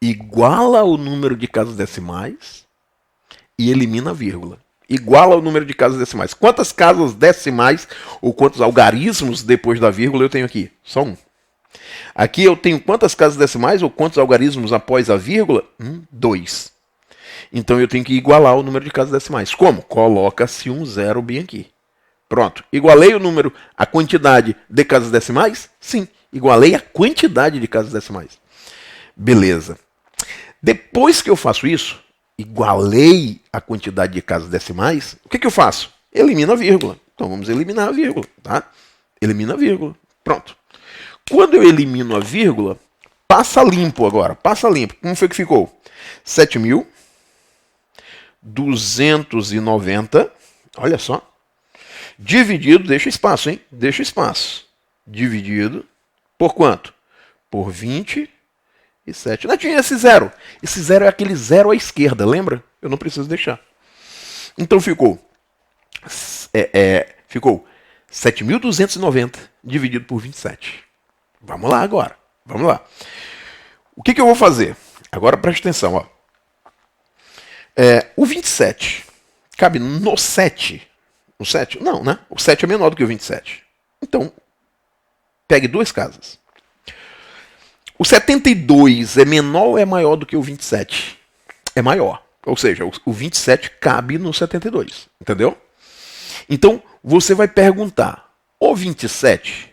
Iguala o número de casas decimais e elimina a vírgula. Iguala o número de casas decimais. Quantas casas decimais ou quantos algarismos depois da vírgula eu tenho aqui? Só um. Aqui eu tenho quantas casas decimais ou quantos algarismos após a vírgula? 2. Então eu tenho que igualar o número de casas decimais. Como? Coloca-se um zero bem aqui. Pronto. Igualei o número, a quantidade de casas decimais? Sim. Igualei a quantidade de casas decimais. Beleza. Depois que eu faço isso, igualei a quantidade de casas decimais, o que eu faço? Elimino a vírgula. Então vamos eliminar a vírgula, tá? Elimina a vírgula. Pronto. Quando eu elimino a vírgula, passa limpo agora. Passa limpo. Como foi que ficou? 7.290. Olha só. Dividido, deixa espaço, hein? Deixa espaço. Dividido por quanto? Por 27. Não tinha esse zero. Esse zero é aquele zero à esquerda, lembra? Eu não preciso deixar. Então ficou. Ficou 7.290 dividido por 27. Vamos lá agora. Vamos lá. O que eu vou fazer? Agora preste atenção. Ó. O 27 cabe no 7. No 7? Não, né? O 7 é menor do que o 27. Então, pegue duas casas. O 72 é menor ou é maior do que o 27? É maior. Ou seja, o 27 cabe no 72. Entendeu? Então, você vai perguntar, o 27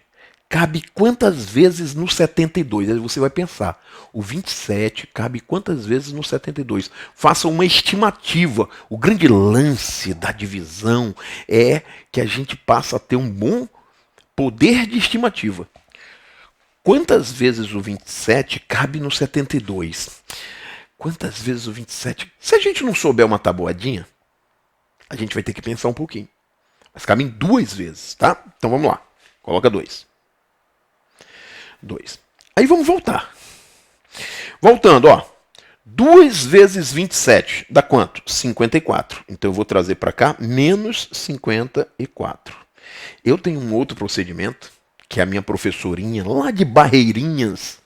cabe quantas vezes no 72? Aí você vai pensar, o 27 cabe quantas vezes no 72? Faça uma estimativa. O grande lance da divisão é que a gente passa a ter um bom poder de estimativa. Quantas vezes o 27 cabe no 72? Quantas vezes o 27? Se a gente não souber uma tabuadinha, A gente vai ter que pensar um pouquinho. Mas cabe em 2 vezes, tá? Então vamos lá. Coloca 2. 2. Aí vamos voltar. Voltando, ó. 2 vezes 27 dá quanto? 54. Então eu vou trazer para cá menos 54. Eu tenho um outro procedimento que a minha professorinha lá de Barreirinhas,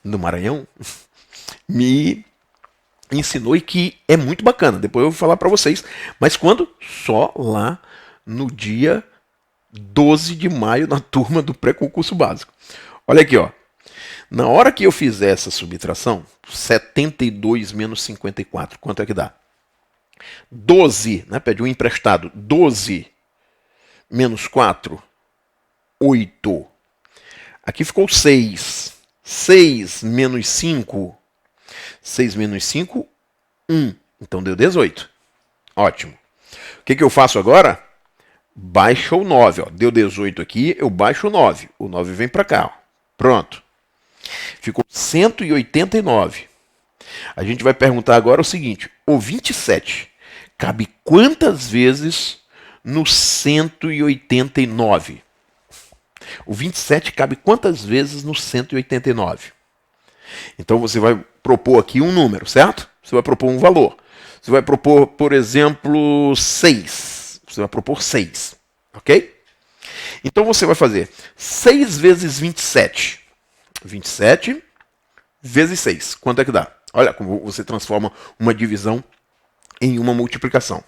no Maranhão, me ensinou e que é muito bacana. Depois eu vou falar para vocês. Mas quando? Só lá no dia 12 de maio, na turma do pré-concurso básico. Olha aqui, ó. Na hora que eu fizer essa subtração, 72 menos 54, quanto é que dá? 12, né? Pede um emprestado. 12 menos 4, 8. Aqui ficou 6. 6 menos 5, 6 menos 5, 1. Então deu 18. Ótimo. O que eu faço agora? Baixa o 9. Ó. Deu 18 aqui, eu baixo o 9. O 9 vem para cá. Ó. Pronto. Ficou 189. A gente vai perguntar agora o seguinte. O 27 cabe quantas vezes no 189? O 27 cabe quantas vezes no 189? Então você vai propor aqui um número, certo? Você vai propor um valor. Você vai propor, por exemplo, 6. Você vai propor 6, ok? Então você vai fazer 6 vezes 27. 27 vezes 6. Quanto é que dá? Olha como você transforma uma divisão em uma multiplicação.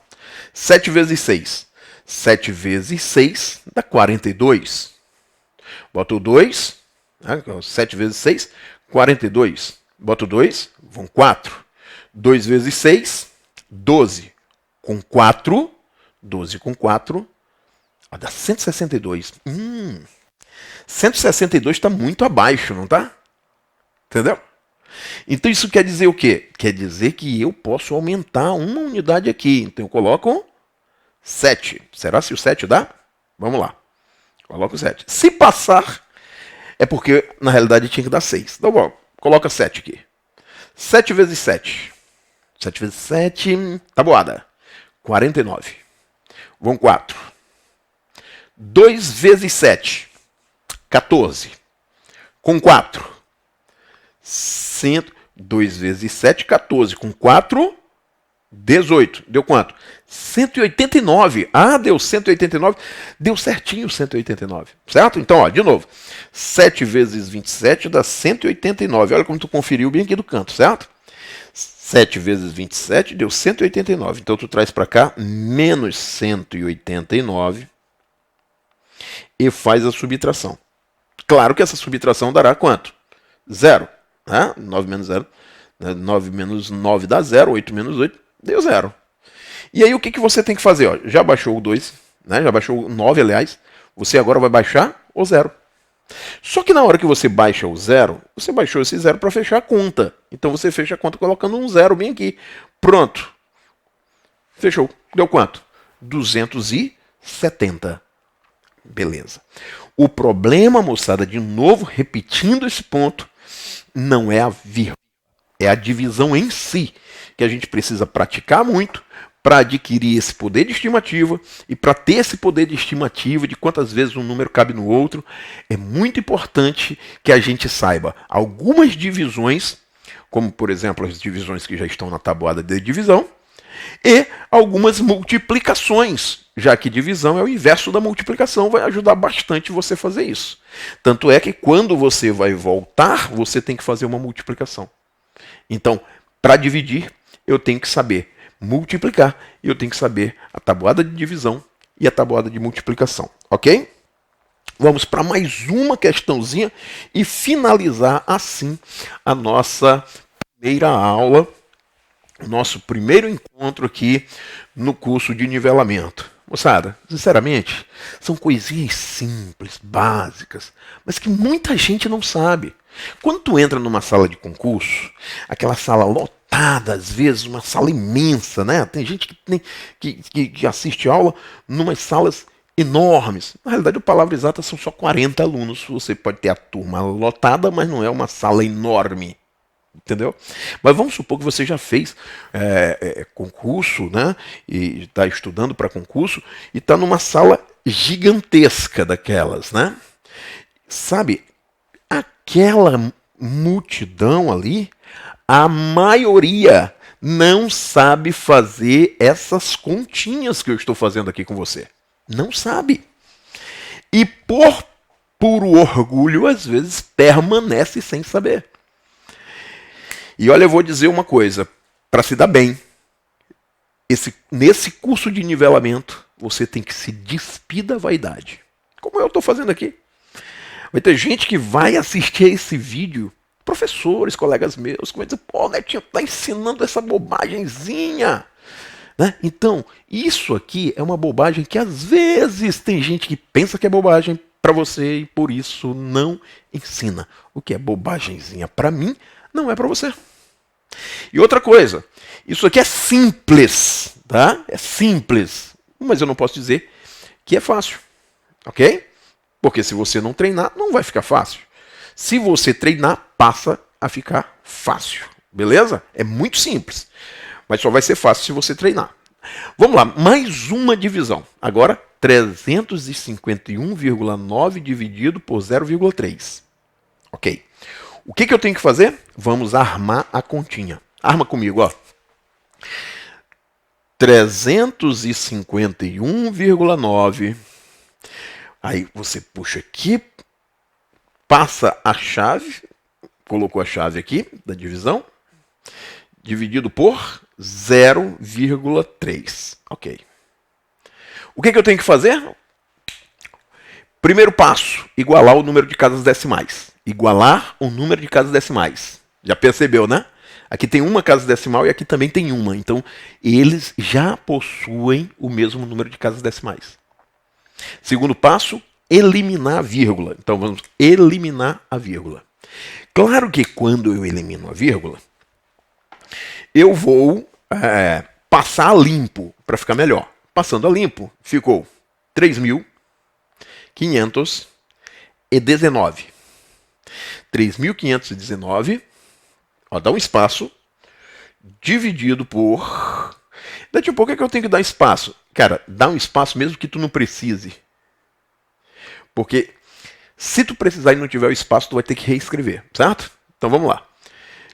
7 vezes 6. 7 vezes 6 dá 42. Bota o 2. Né? 7 vezes 6, 42. Bota o 2, vão 4. 2 vezes 6, 12. Com 4, 12 com 4, dá 162. 162 está muito abaixo, não está? Entendeu? Então isso quer dizer o quê? Quer dizer que eu posso aumentar uma unidade aqui. Então eu coloco 7. Será se o 7 dá? Vamos lá. Coloca o 7. Se passar, é porque na realidade tinha que dar 6. Então bom, coloca 7 aqui. 7 vezes 7. 7 vezes 7, tabuada. 49. Vão 4. 2 vezes 7. 14. Com 4. 2 vezes 7, 14. Com 4, 18. Deu quanto? 189. Ah, deu 189. Deu certinho 189. Certo? Então, ó, de novo. 7 vezes 27 dá 189. Olha como tu conferiu bem aqui do canto, certo? 7 vezes 27 deu 189. Então, tu traz para cá menos 189 e faz a subtração. Claro que essa subtração dará quanto? 0. Né? 9 menos 0. 9 menos 9 dá 0. 8 menos 8 deu 0. E aí o que você tem que fazer? Ó, já baixou o 2, né? Já baixou o 9, aliás. Você agora vai baixar o 0. Só que na hora que você baixa o 0, você baixou esse 0 para fechar a conta. Então você fecha a conta colocando um 0 bem aqui. Pronto. Fechou. Deu quanto? 270. Beleza. O problema, moçada, de novo, repetindo esse ponto, não é a vírgula, é a divisão em si, que a gente precisa praticar muito para adquirir esse poder de estimativa e para ter esse poder de estimativa de quantas vezes um número cabe no outro. É muito importante que a gente saiba algumas divisões, como por exemplo as divisões que já estão na tabuada de divisão, e algumas multiplicações, já que divisão é o inverso da multiplicação, vai ajudar bastante você a fazer isso. Tanto é que quando você vai voltar, você tem que fazer uma multiplicação. Então, para dividir, eu tenho que saber multiplicar e eu tenho que saber a tabuada de divisão e a tabuada de multiplicação, ok? Vamos para mais uma questãozinha e finalizar assim a nossa primeira aula, o nosso primeiro encontro aqui no curso de nivelamento. Moçada, sinceramente, são coisinhas simples, básicas, mas que muita gente não sabe. Quando tu entra numa sala de concurso, aquela sala lotada, às vezes, uma sala imensa, né? Tem gente que assiste aula numas salas enormes. Na realidade, a palavra exata são só 40 alunos. Você pode ter a turma lotada, mas não é uma sala enorme. Entendeu? Mas vamos supor que você já fez concurso, né? E está estudando para concurso e está numa sala gigantesca daquelas, né? Sabe, aquela multidão ali, a maioria não sabe fazer essas continhas que eu estou fazendo aqui com você. Não sabe. E por puro orgulho, às vezes, permanece sem saber. E olha, eu vou dizer uma coisa, para se dar bem, nesse curso de nivelamento, você tem que se despir da vaidade. Como eu estou fazendo aqui. Vai ter gente que vai assistir a esse vídeo, professores, colegas meus, que vai dizer, pô, o Netinho tá ensinando essa bobagemzinha. Né? Então, isso aqui é uma bobagem que às vezes tem gente que pensa que é bobagem para você e por isso não ensina. O que é bobagemzinha para mim, não é para você. E outra coisa, isso aqui é simples, tá? É simples, mas eu não posso dizer que é fácil, ok? Porque se você não treinar, não vai ficar fácil. Se você treinar, passa a ficar fácil, beleza? É muito simples, mas só vai ser fácil se você treinar. Vamos lá, mais uma divisão. Agora, 351,9 dividido por 0,3. Ok. O que eu tenho que fazer? Vamos armar a continha. Arma comigo, ó. 351,9. Aí você puxa aqui, passa a chave, colocou a chave aqui da divisão, dividido por 0,3. Ok. O que eu tenho que fazer? Primeiro passo, igualar o número de casas decimais. Igualar o número de casas decimais. Já percebeu, né? Aqui tem uma casa decimal e aqui também tem uma. Então, eles já possuem o mesmo número de casas decimais. Segundo passo, eliminar a vírgula. Então, vamos eliminar a vírgula. Claro que quando eu elimino a vírgula, eu vou passar a limpo para ficar melhor. Passando a limpo, ficou 3.519. 3.519, ó, dá um espaço, dividido por... Daqui a pouco é que eu tenho que dar espaço. Cara, dá um espaço mesmo que tu não precise. Porque se tu precisar e não tiver o espaço, tu vai ter que reescrever, certo? Então vamos lá.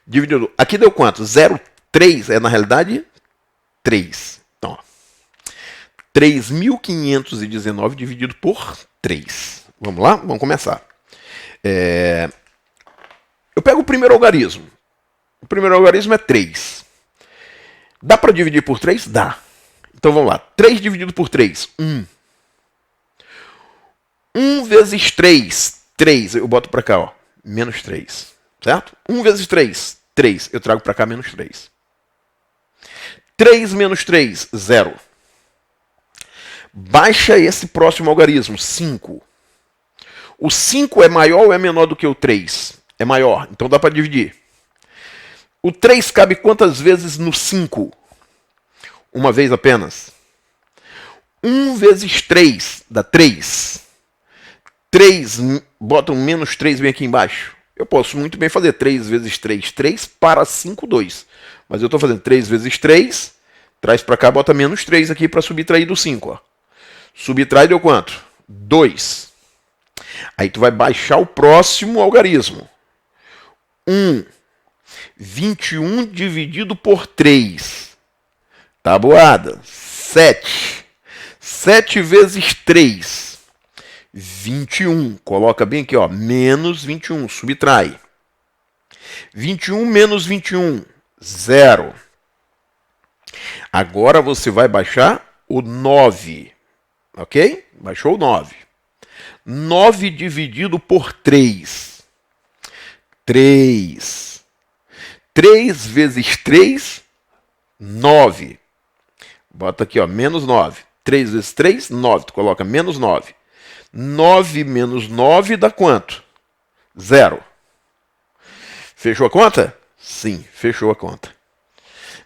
Dividido. Aqui deu quanto? 0,3 é na realidade 3. Então, ó. 3.519 dividido por 3. Vamos lá? Vamos começar. Eu pego o primeiro algarismo. O primeiro algarismo é 3. Dá para dividir por 3? Dá. Então vamos lá. 3 dividido por 3. 1. 1 vezes 3. 3. Eu boto para cá, ó. Menos 3. Certo? 1 vezes 3. 3. Eu trago para cá menos 3. 3 menos 3. 0. Baixa esse próximo algarismo. 5. O 5 é maior ou é menor do que o 3? É maior. Então dá para dividir. O 3 cabe quantas vezes no 5? Uma vez apenas. 1 vezes 3 dá 3. 3, bota um menos 3 bem aqui embaixo. Eu posso muito bem fazer 3 vezes 3. 3 para 5, 2. Mas eu estou fazendo 3 vezes 3. Traz para cá, bota menos 3 aqui para subtrair do 5. Ó. Subtrai deu quanto? 2. Aí tu vai baixar o próximo algarismo. 21 dividido por 3. Tabuada. 7. 7 vezes 3. 21. Coloca bem aqui, ó. Menos 21. Subtrai. 21 menos 21. 0. Agora você vai baixar o 9. Ok? Baixou o 9. 9 dividido por 3. 3. 3 vezes 3, 9. Bota aqui, ó, menos 9. 3 vezes 3, 9. Tu coloca menos 9. 9 menos 9 dá quanto? 0. Fechou a conta? Sim, fechou a conta.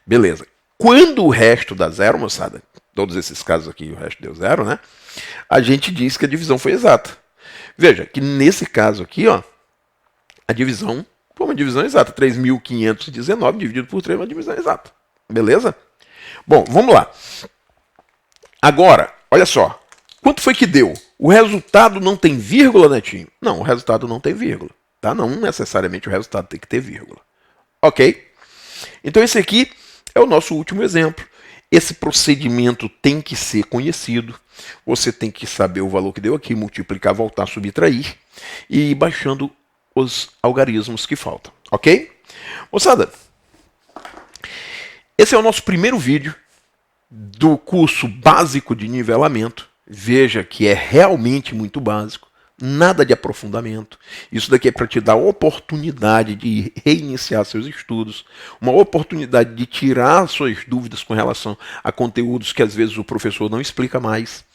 Beleza. Quando o resto dá 0, moçada, todos esses casos aqui, o resto deu 0, né? A gente diz que a divisão foi exata. Veja que nesse caso aqui, ó, a divisão Foi uma divisão exata. 3.519 dividido por 3 é uma divisão exata. Beleza? Bom, vamos lá. Agora, olha só. Quanto foi que deu? O resultado não tem vírgula, Netinho? Não, o resultado não tem vírgula. Tá? Não necessariamente o resultado tem que ter vírgula. Ok? Então esse aqui é o nosso último exemplo. Esse procedimento tem que ser conhecido. Você tem que saber o valor que deu aqui, multiplicar, voltar, subtrair e ir baixando os algarismos que faltam. Ok? Moçada, esse é o nosso primeiro vídeo do curso básico de nivelamento. Veja que é realmente muito básico, nada de aprofundamento. Isso daqui é para te dar a oportunidade de reiniciar seus estudos, uma oportunidade de tirar suas dúvidas com relação a conteúdos que às vezes o professor não explica mais.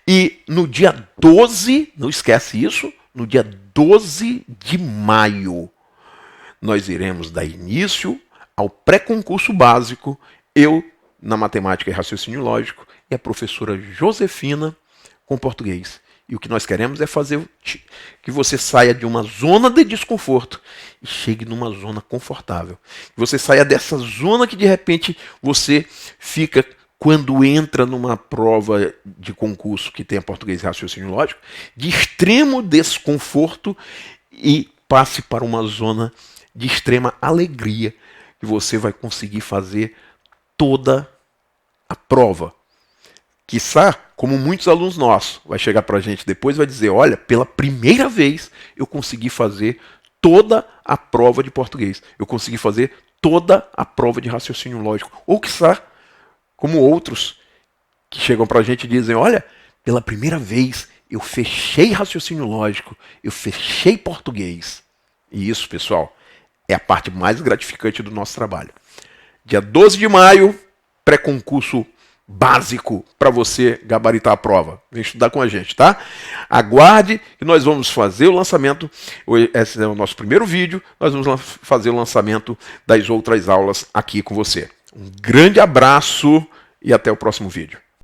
E no dia 12, não esquece isso, no dia 12 de maio, nós iremos dar início ao pré-concurso básico, eu na matemática e raciocínio lógico, e a professora Josefina com português. E o que nós queremos é fazer que você saia de uma zona de desconforto e chegue numa zona confortável. Que você saia dessa zona que de repente você fica quando entra numa prova de concurso que tenha português e raciocínio lógico, de extremo desconforto e passe para uma zona de extrema alegria, que você vai conseguir fazer toda a prova. Quiçá, como muitos alunos nossos, vai chegar para a gente depois e vai dizer, olha, pela primeira vez eu consegui fazer toda a prova de português. Eu consegui fazer toda a prova de raciocínio lógico. Ou quiçá, como outros que chegam para a gente e dizem, olha, pela primeira vez eu fechei raciocínio lógico, eu fechei português. E isso, pessoal, é a parte mais gratificante do nosso trabalho. Dia 12 de maio, pré-concurso básico para você gabaritar a prova. Vem estudar com a gente, tá? Aguarde que nós vamos fazer o lançamento. Esse é o nosso primeiro vídeo. Nós vamos fazer o lançamento das outras aulas aqui com você. Um grande abraço e até o próximo vídeo.